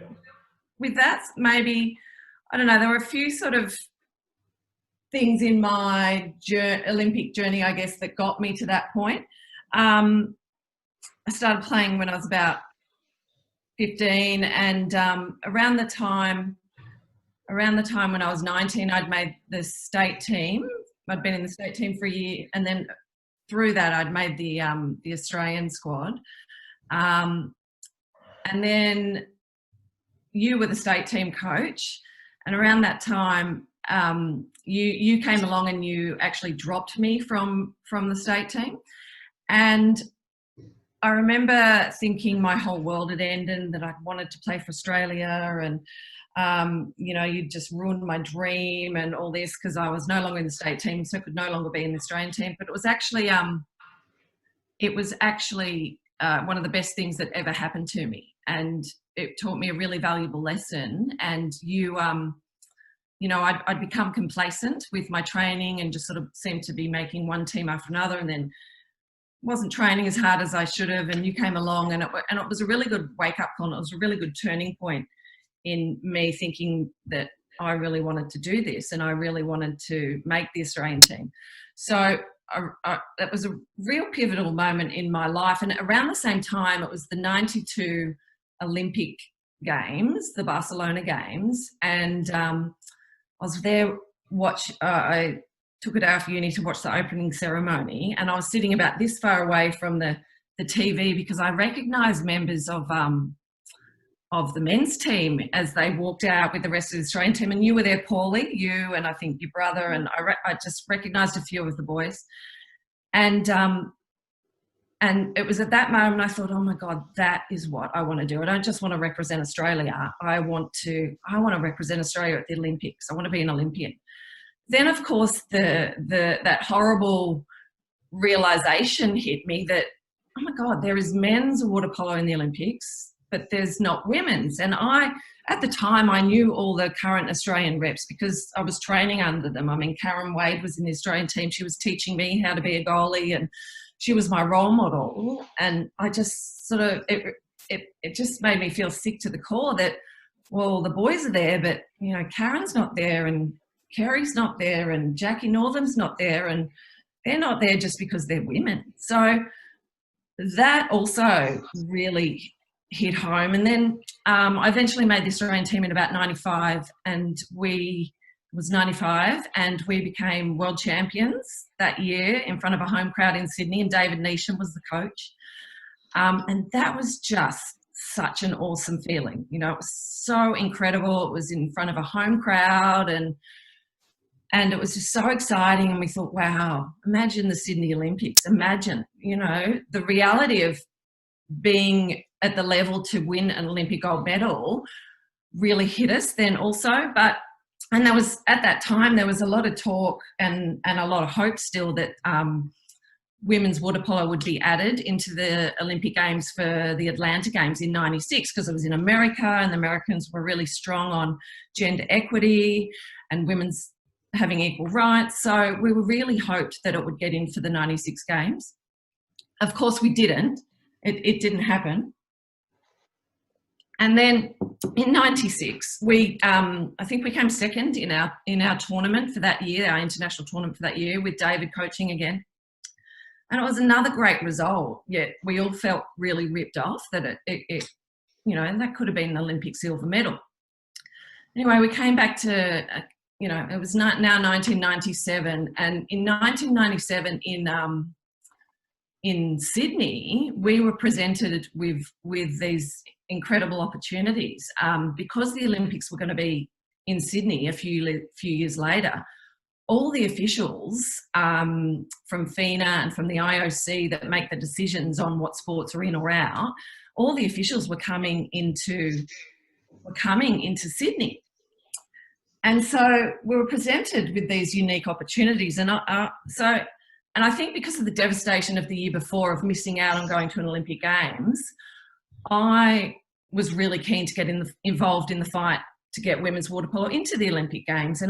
With that, maybe, I don't know, there were a few sort of things in my Olympic journey, I guess, that got me to that point. I started playing when I was about 15, and around the time when I was 19, I'd made the state team. I'd been in the state team for a year, and then through that I'd made the Australian squad. And then you were the state team coach, and around that time you came along and you actually dropped me from the state team. And I remember thinking my whole world had ended and that I wanted to play for Australia, and you'd just ruined my dream and all this because I was no longer in the state team, so I could no longer be in the Australian team. But it was actually one of the best things that ever happened to me, and it taught me a really valuable lesson. And I'd become complacent with my training and just sort of seemed to be making one team after another, and then wasn't training as hard as I should have. And you came along, and it was a really good wake-up call. It was a really good turning point in me thinking that I really wanted to do this and I really wanted to make the Australian team. So that was a real pivotal moment in my life. And around the same time, it was the 92 Olympic Games, the Barcelona Games. And I was there, I took it out of uni to watch the opening ceremony, and I was sitting about this far away from the TV because I recognised members of the men's team as they walked out with the rest of the Australian team. And you were there, Paulie, you and I think your brother, and I just recognised a few of the boys. And it was at that moment I thought, oh my God, that is what I want to do. I don't just want to represent Australia. I want to represent Australia at the Olympics. I want to be an Olympian. Then, of course, that horrible realisation hit me that oh my God, there is men's water polo in the Olympics, but there's not women's. And at the time, I knew all the current Australian reps because I was training under them. I mean, Karen Wade was in the Australian team. She was teaching me how to be a goalie, and she was my role model. And I just sort of, it just made me feel sick to the core that, well, the boys are there, but, you know, Karen's not there, and Kerry's not there, and Jackie Northam's not there, and they're not there just because they're women. So that also really hit home. And then I eventually made the Australian team in about 95, and it was 95, and we became world champions that year in front of a home crowd in Sydney, and David Neesham was the coach. And that was just such an awesome feeling. You know, it was so incredible. It was in front of a home crowd, and it was just so exciting. And we thought, wow, imagine the Sydney Olympics. Imagine, you know, the reality of being at the level to win an Olympic gold medal really hit us then also. And there was, at that time, there was a lot of talk and a lot of hope still that women's water polo would be added into the Olympic Games for the Atlanta Games in 96, because it was in America, and the Americans were really strong on gender equity and women's having equal rights. So we were really hoped that it would get in for the 96 Games. Of course, we didn't. It didn't happen. And then in 96, I think we came second in our tournament for that year, our international tournament for that year, with David coaching again. And it was another great result. Yet we all felt really ripped off that it you know, and that could have been an Olympic silver medal. Anyway, we came back to, you know, it was now 1997, and in 1997 in Sydney, we were presented with these incredible opportunities because the Olympics were going to be in Sydney a few years later. All the officials from FINA and from the IOC that make the decisions on what sports are in or out, all the officials were coming into Sydney. And so we were presented with these unique opportunities. And I think because of the devastation of the year before of missing out on going to an Olympic Games, I was really keen to get involved in the fight to get women's water polo into the Olympic Games.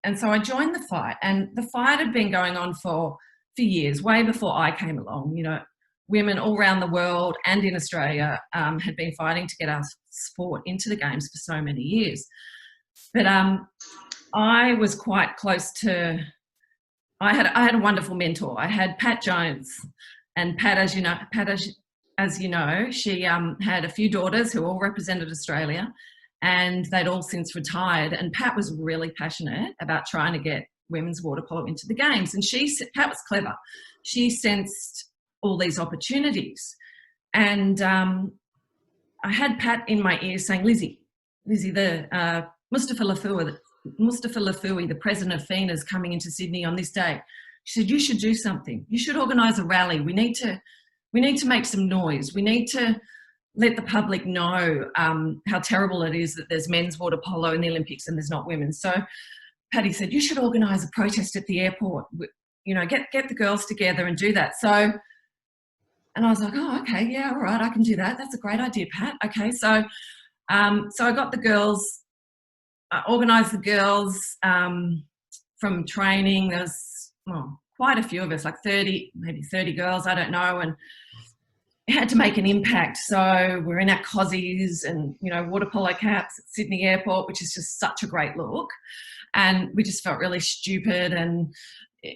And so I joined the fight, and the fight had been going on for years, way before I came along. You know, women all around the world and in Australia had been fighting to get our sport into the Games for so many years. But I was quite close to, I had a wonderful mentor. I had Pat Jones, and Pat, as you know, she had a few daughters who all represented Australia, and they'd all since retired. And Pat was really passionate about trying to get women's water polo into the Games. And Pat was clever. She sensed all these opportunities. And I had Pat in my ear saying, Lizzie, the Mustafa Lafui, the president of FINA, is coming into Sydney on this day. She said, you should do something. You should organise a rally. We need to make some noise. We need to let the public know how terrible it is that there's men's water polo in the Olympics and there's not women. So Patty said, you should organise a protest at the airport. You know, get the girls together and do that. So, and I was like, oh, okay, yeah, all right, I can do that. That's a great idea, Pat. Okay, so I got the girls, organised the girls from training. There was quite a few of us, like maybe 30 girls, I don't know, and it had to make an impact. So we're in our cozies and, you know, water polo caps at Sydney Airport, which is just such a great look. And we just felt really stupid and,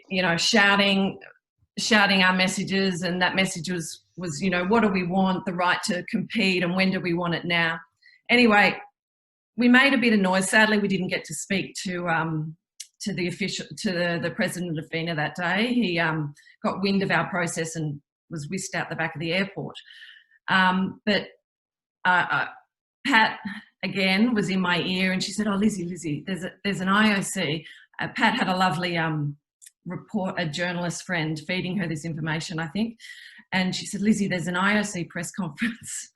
you know, shouting our messages. And that message was, you know, what do we want? The right to compete, and when do we want it now? Anyway, we made a bit of noise. Sadly, we didn't get to speak to the president of FINA that day. He got wind of our process and was whisked out the back of the airport. But Pat again was in my ear, and she said, "Oh, Lizzie, there's an IOC." Pat had a lovely a journalist friend feeding her this information, I think, and she said, "Lizzie, there's an IOC press conference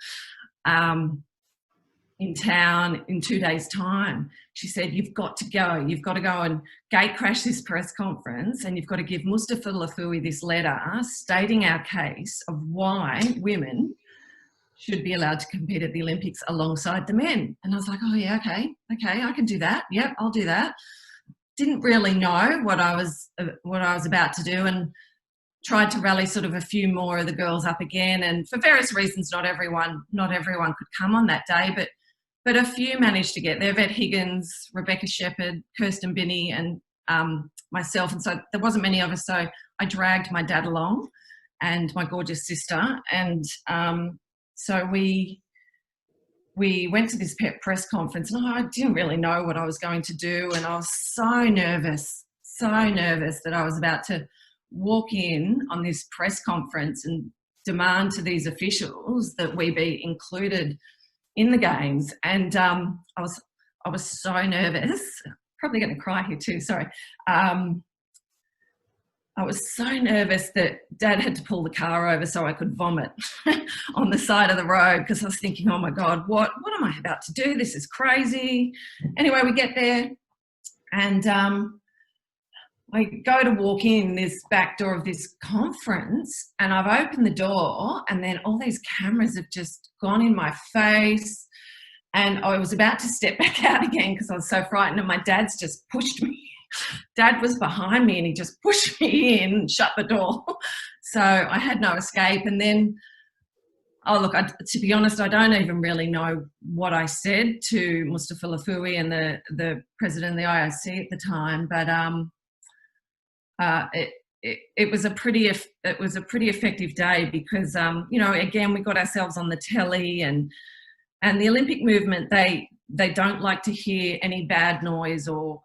in town in 2 days' time. She said, you've got to go. You've got to go and gate crash this press conference, and you've got to give Mustafa Lafouie this letter stating our case of why women should be allowed to compete at the Olympics alongside the men. And I was like, oh yeah, okay, I can do that. Yep, I'll do that. Didn't really know what I was about to do, and tried to rally sort of a few more of the girls up again. And for various reasons, not everyone could come on that day, but a few managed to get there. Vet Higgins, Rebecca Shepherd, Kirsten Binney, and myself. And so there wasn't many of us. So I dragged my dad along and my gorgeous sister. And so we went to this press conference, and I didn't really know what I was going to do. And I was so nervous that I was about to walk in on this press conference and demand to these officials that we be included in the games. And I was so nervous, probably going to cry here too, sorry. I was so nervous that Dad had to pull the car over so I could vomit on the side of the road, because I was thinking, oh my God, what am I about to do? This is crazy. Anyway, we get there, and I go to walk in this back door of this conference, and I've opened the door, and then all these cameras have just gone in my face, and I was about to step back out again because I was so frightened, and my dad's just pushed me. Dad was behind me and he just pushed me in and shut the door. So I had no escape. And then, oh look, to be honest, I don't even really know what I said to Mustafa Lafouie and the president of the IOC at the time, but it was a pretty effective day, because you know, again, we got ourselves on the telly, and the Olympic movement, they don't like to hear any bad noise, or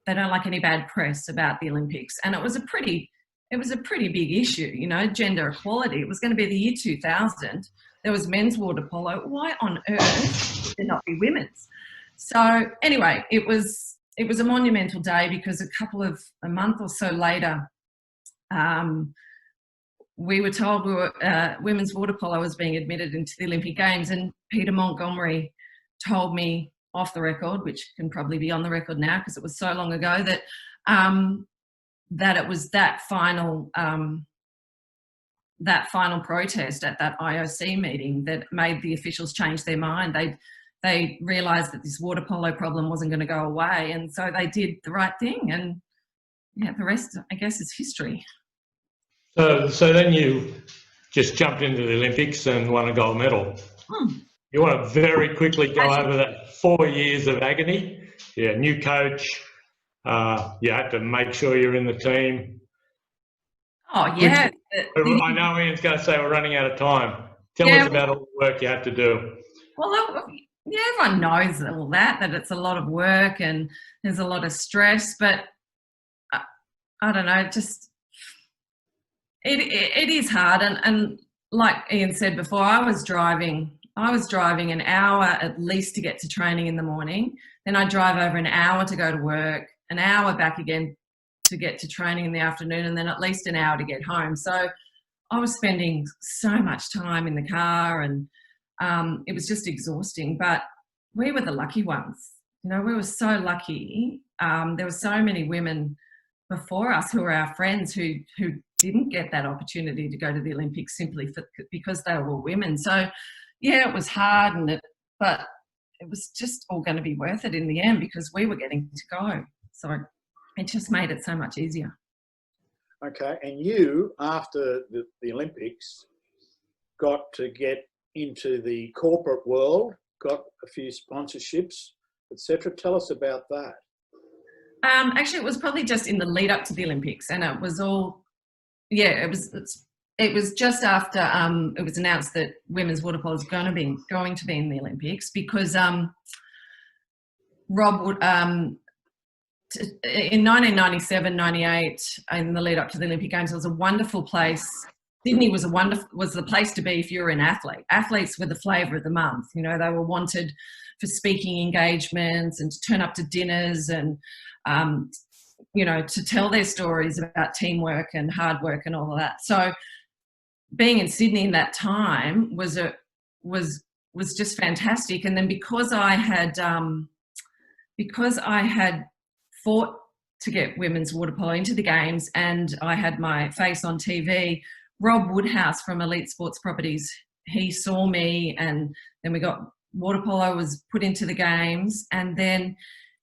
they don't like any bad press about the Olympics. And it was a pretty big issue, you know, gender equality. It was going to be the year 2000. There was men's water polo. Why on earth would there not be women's? So anyway, it was a monumental day, because a month or so later, we were told women's water polo was being admitted into the Olympic Games, and Peter Montgomery told me off the record, which can probably be on the record now because it was so long ago, that that it was that final protest at that IOC meeting that made the officials change their mind. They realised that this water polo problem wasn't going to go away, and so they did the right thing. And yeah, the rest, I guess, is history. So then you just jumped into the Olympics and won a gold medal. You want to very quickly go over that 4 years of agony? Yeah, new coach. You had to make sure you're in the team. Oh, yeah. I know Ian's going to say we're running out of time. Tell us about all the work you had to do. Well, yeah, everyone knows all that it's a lot of work and there's a lot of stress, but I don't know, just it is hard. And like Ian said before, I was driving an hour at least to get to training in the morning. Then I drive over an hour to go to work, an hour back again to get to training in the afternoon, and then at least an hour to get home. So I was spending so much time in the car, and it was just exhausting. But we were the lucky ones. You know, we were so lucky. There were so many women before us who were our friends who didn't get that opportunity to go to the Olympics simply because they were women. So yeah, it was hard, but it was just all going to be worth it in the end because we were getting to go. So it just made it so much easier. Okay, and you, after the Olympics, got to get into the corporate world, got a few sponsorships, etc. Tell us about that. Actually, it was probably just in the lead up to the Olympics, and it was all, yeah, it was just after it was announced that women's water polo is going to be in the Olympics, because Rob would, in 1997, 98, in the lead up to the Olympic Games, it was a wonderful place. Sydney was the place to be if you were an athlete. Athletes were the flavour of the month. You know, they were wanted for speaking engagements and to turn up to dinners and, you know, to tell their stories about teamwork and hard work and all of that. So being in Sydney in that time was was just fantastic. And then because I had fought to get women's water polo into the games, and I had my face on TV, Rob Woodhouse from Elite Sports Properties, he saw me, and then we got water polo was put into the games, and then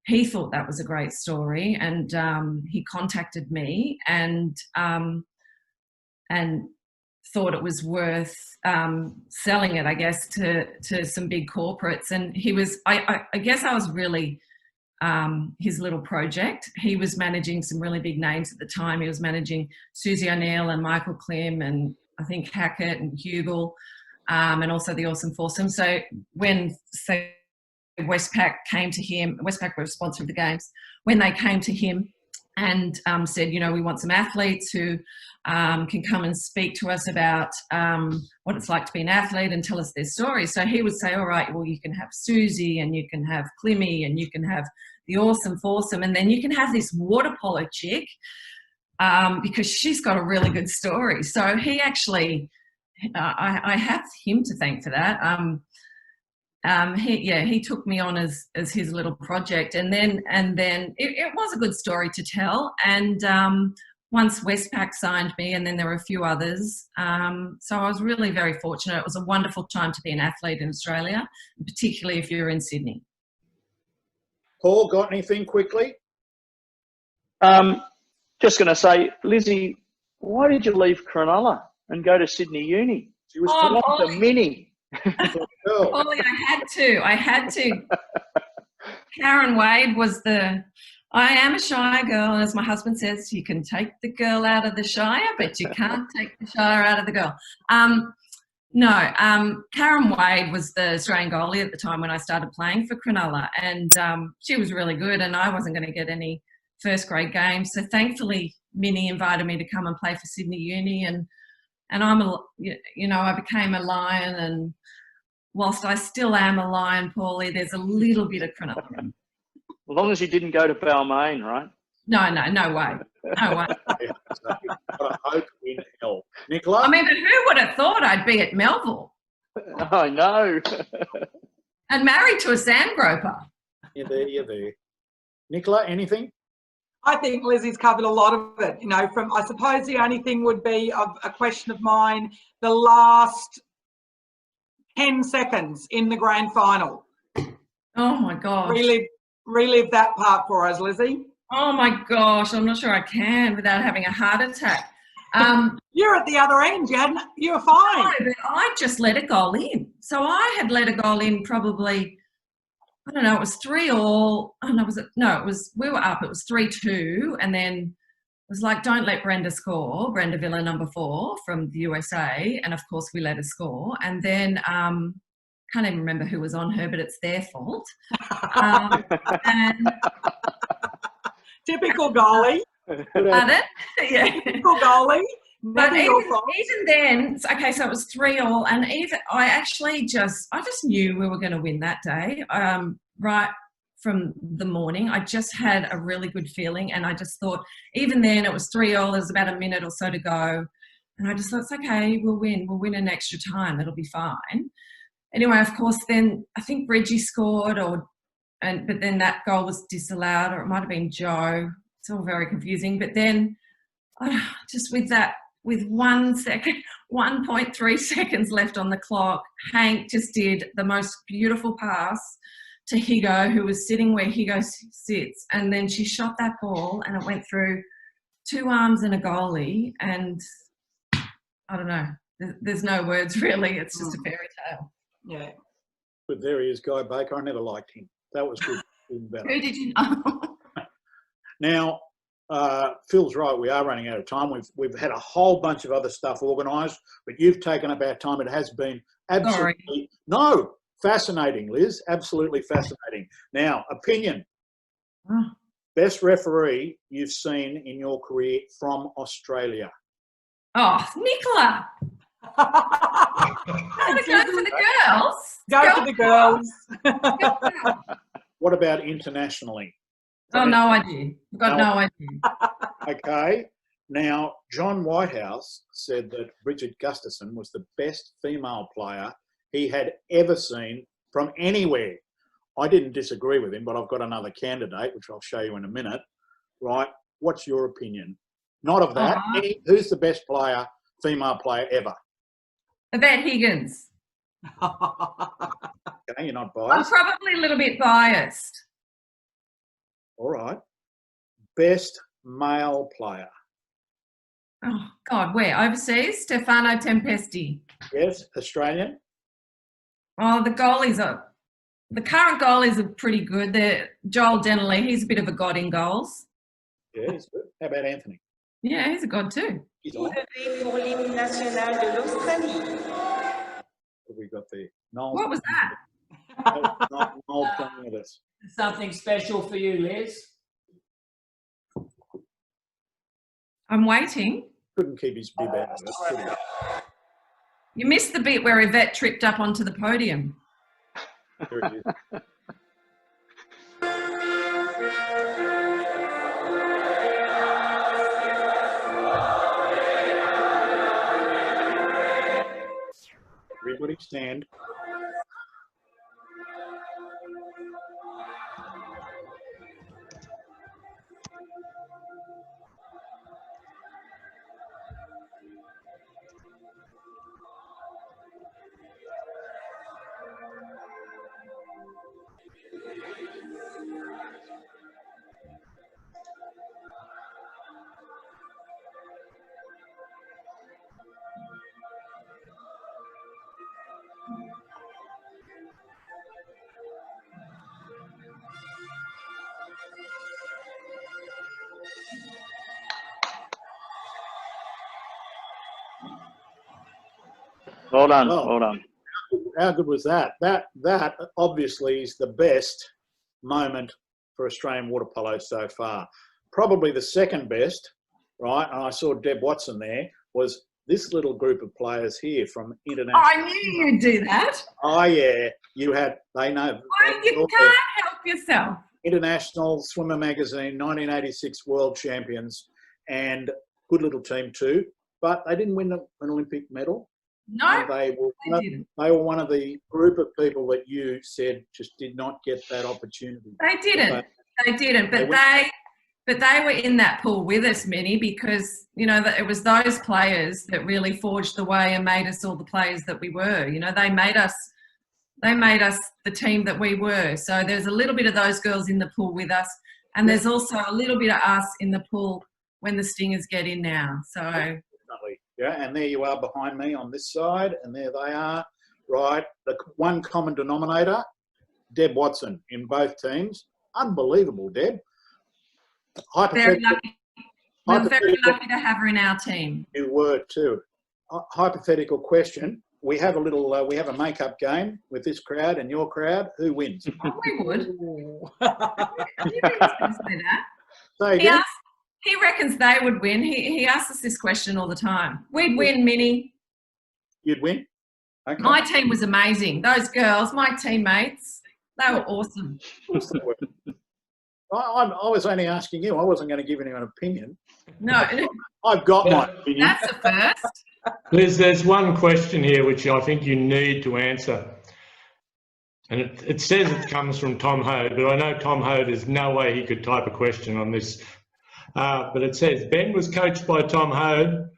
he thought that was a great story, and he contacted me and thought it was worth selling it, I guess, to some big corporates. And he was, I guess I was really his little project. He was managing some really big names at the time. He was managing Susie O'Neill and Michael Klim and I think Hackett and Hugel, and also the Awesome Foursome. So when, say, Westpac came to him, Westpac were a sponsor of the games, when they came to him and said, you know, we want some athletes who can come and speak to us about what it's like to be an athlete and tell us their stories. So he would say, all right, well, you can have Susie and you can have Climmy and you can have the Awesome Foursome, and then you can have this water polo chick because she's got a really good story. So he actually, I have him to thank for that. He took me on as his little project, and then it was a good story to tell. And once Westpac signed me, and then there were a few others, so I was really very fortunate. It was a wonderful time to be an athlete in Australia, particularly if you're in Sydney. Paul, got anything quickly? Just going to say, Lizzie, why did you leave Cronulla and go to Sydney Uni? She was The mini. Ollie, I had to. Karen Wade was I am a shy girl, and as my husband says, you can take the girl out of the shire, but you can't take the shire out of the girl. Karen Wade was the Australian goalie at the time when I started playing for Cronulla, and she was really good, and I wasn't going to get any first grade games. So thankfully, Minnie invited me to come and play for Sydney Uni, and I became a Lion, and whilst I still am a Lion, Paulie, there's a little bit of Cronulla. As long as you didn't go to Balmain, right? No way. No way. What a hope in hell. Nicola? I mean, but who would have thought I'd be at Melville? I know. And married to a sandgroper. You're there. Nicola, anything? I think Lizzie's covered a lot of it. You know, I suppose the only thing would be a question of mine, the last 10 seconds in the grand final. Oh my gosh. Relive that part for us, Lizzie. Oh my gosh, I'm not sure I can without having a heart attack. You're at the other end. You were fine. No, but I just let a goal in. So I had let a goal in probably, I don't know, it was 3-all. Oh no, we were up. It was 3-2, and then it was like, don't let Brenda score. Brenda Villa, number 4 from the USA, and of course we let her score. And then can't even remember who was on her, but it's their fault. And typical goalie. Pardon? Yeah. Typical goalie. But even then, okay, so it was 3-all, and I just knew we were going to win that day. Right from the morning, I just had a really good feeling, and I just thought, even then, it was 3-all. There was about a minute or so to go, and I just thought, it's okay, we'll win in extra time. It'll be fine. Anyway, of course, then I think Bridgie scored, but then that goal was disallowed, or it might have been Joe. It's all very confusing. But then, just with 1.3 seconds left on the clock, Hank just did the most beautiful pass to Higo, who was sitting where Higo sits, and then she shot that ball, and it went through 2 arms and a goalie, and I don't know. There's no words really. It's just a fairy tale. Yeah. But there he is, Guy Baker. I never liked him. That was good. Even better. Who did you know? Now, Phil's right. We are running out of time. We've had a whole bunch of other stuff organised, but you've taken up our time. It has been absolutely fascinating, Liz. Absolutely fascinating. Now, opinion. Best referee you've seen in your career from Australia? Oh, Nicola. Go for the girls. Go for the girls. What about internationally? Oh, no idea. I've got no idea. Okay. Now, John Whitehouse said that Bridget Gustafson was the best female player he had ever seen from anywhere. I didn't disagree with him, but I've got another candidate, which I'll show you in a minute. Right? What's your opinion? Not of that. Who's the best player, female player ever? Yvette Higgins. Okay, you're not I'm biased. probably a little bit biased. All right. Best male player. Oh, God, where? Overseas? Stefano Tempesti. Yes, Australian. Oh, the goalies are... The current goalies are pretty good. Joel Denley, he's a bit of a god in goals. Yeah, he's good. How about Anthony? Yeah, he's a god too. He's on. What have we got there? Noel. What was that? Noel playing with us. Something special for you, Liz. I'm waiting. Couldn't keep his bib out of it. Could he? You missed the bit where Yvette tripped up onto the podium. There it is. Everybody stand. Well done, Oh. well done. How good was that? That obviously is the best moment for Australian water polo so far. Probably the second best, right? And I saw Deb Watson there, was this little group of players here from international. I knew you'd do that. Oh yeah, you had. They know. Oh, you can't help yourself. International Swimmer Magazine, 1986 World Champions, and good little team too. But they didn't win an Olympic medal. No, They didn't. were one of the group of people that you said just did not get that opportunity. They didn't. They didn't. But they were in that pool with us, Minnie, because you know that it was those players that really forged the way and made us all the players that we were. You know, they made us the team that we were. So there's a little bit of those girls in the pool with us, and there's also a little bit of us in the pool when the Stingers get in now. So. Definitely. Yeah, and there you are behind me on this side, and there they are, right? The one common denominator, Deb Watson in both teams. Unbelievable, Deb. Very lucky. We're very lucky to have her in our team. You were too. Hypothetical question. We have a little, we have a make-up game with this crowd and your crowd. Who wins? Oh, we would. You didn't say that. Say again? He reckons they would win. He asks us this question all the time. We'd win, Minnie. You'd win? Okay. My team was amazing. Those girls, my teammates, they were awesome. I was only asking you. I wasn't going to give anyone an opinion. No. I've got my opinion. That's a first. Liz, there's one question here which I think you need to answer. And it says it comes from Tom Hode, but I know Tom Hode, there's no way he could type a question on this. But it says, Ben was coached by Tom Hode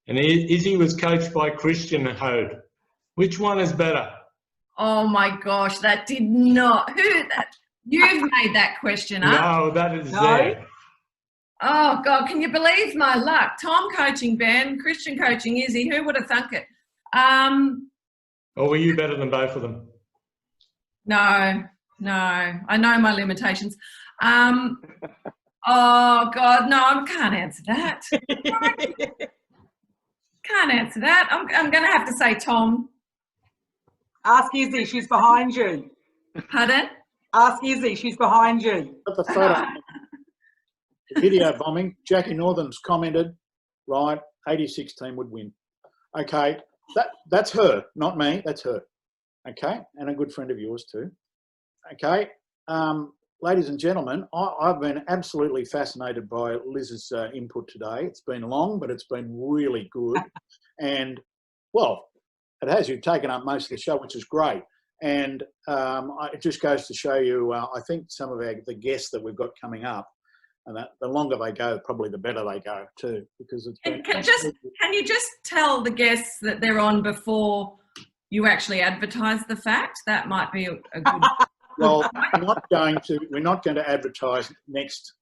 and Izzy was coached by Christian Hode. Which one is better? Oh my gosh, that did not. You've made that question up. No, that is there. Oh God, can you believe my luck? Tom coaching Ben, Christian coaching Izzy. Who would have thunk it? Or were you better than both of them? No. I know my limitations. Oh God, no, I can't answer that. Can't answer that. I'm going to have to say Tom. Ask Izzy, she's behind you. Pardon? Ask Izzy, she's behind you. Got the photo. The video bombing. Jackie Northam's commented, right, 86 team would win. Okay, that's her, not me. That's her. Okay, and a good friend of yours too. Okay, ladies and gentlemen, I've been absolutely fascinated by Liz's input today. It's been long, but it's been really good. And, well, It has. You've taken up most of the show, which is great. And it just goes to show you, I think some of the guests that we've got coming up, and that the longer they go, probably the better they go too, because it's been can you just tell the guests that they're on before you actually advertise the fact? That might be a good. Well, we're not going to advertise next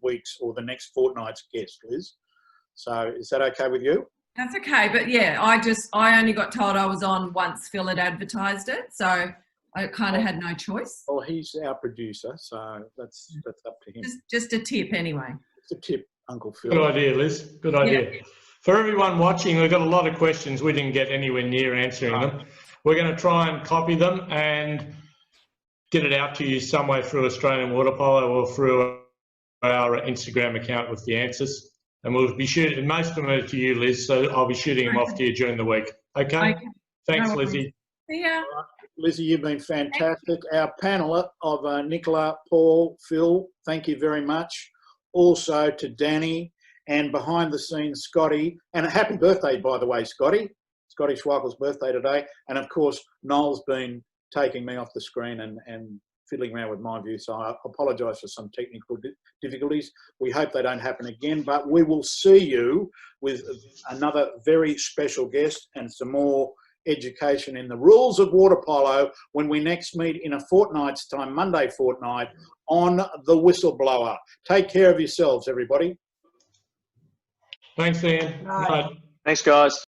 week's or the next fortnight's guest, Liz. So is that okay with you? That's okay, but yeah, I only got told I was on once Phil had advertised it, so I kind of had no choice. Well, he's our producer, so that's up to him. Just a tip anyway. It's a tip, Uncle Phil. Good idea, Liz. Good idea. Yeah. For everyone watching, we've got a lot of questions. We didn't get anywhere near answering them. We're going to try and copy them and get it out to you some way through Australian Water Polo or through our Instagram account with the answers. And we'll be shooting, most of them are to you, Liz, so I'll be shooting them off to you during the week. Okay? Thanks, No worries. Lizzie. See ya. Lizzie, you've been fantastic. Our panel of Nicola, Paul, Phil, thank you very much. Also to Danny and behind the scenes, Scotty. And a happy birthday, by the way, Scotty. Scotty Schweichel's birthday today. And of course, Noel's been taking me off the screen and fiddling around with my view, so I apologise for some technical difficulties. We hope they don't happen again, but we will see you with another very special guest and some more education in the rules of water polo when we next meet in a fortnight's time, Monday fortnight, on the Whistleblower. Take care of yourselves, everybody. Thanks, Ian. Bye. Thanks, guys.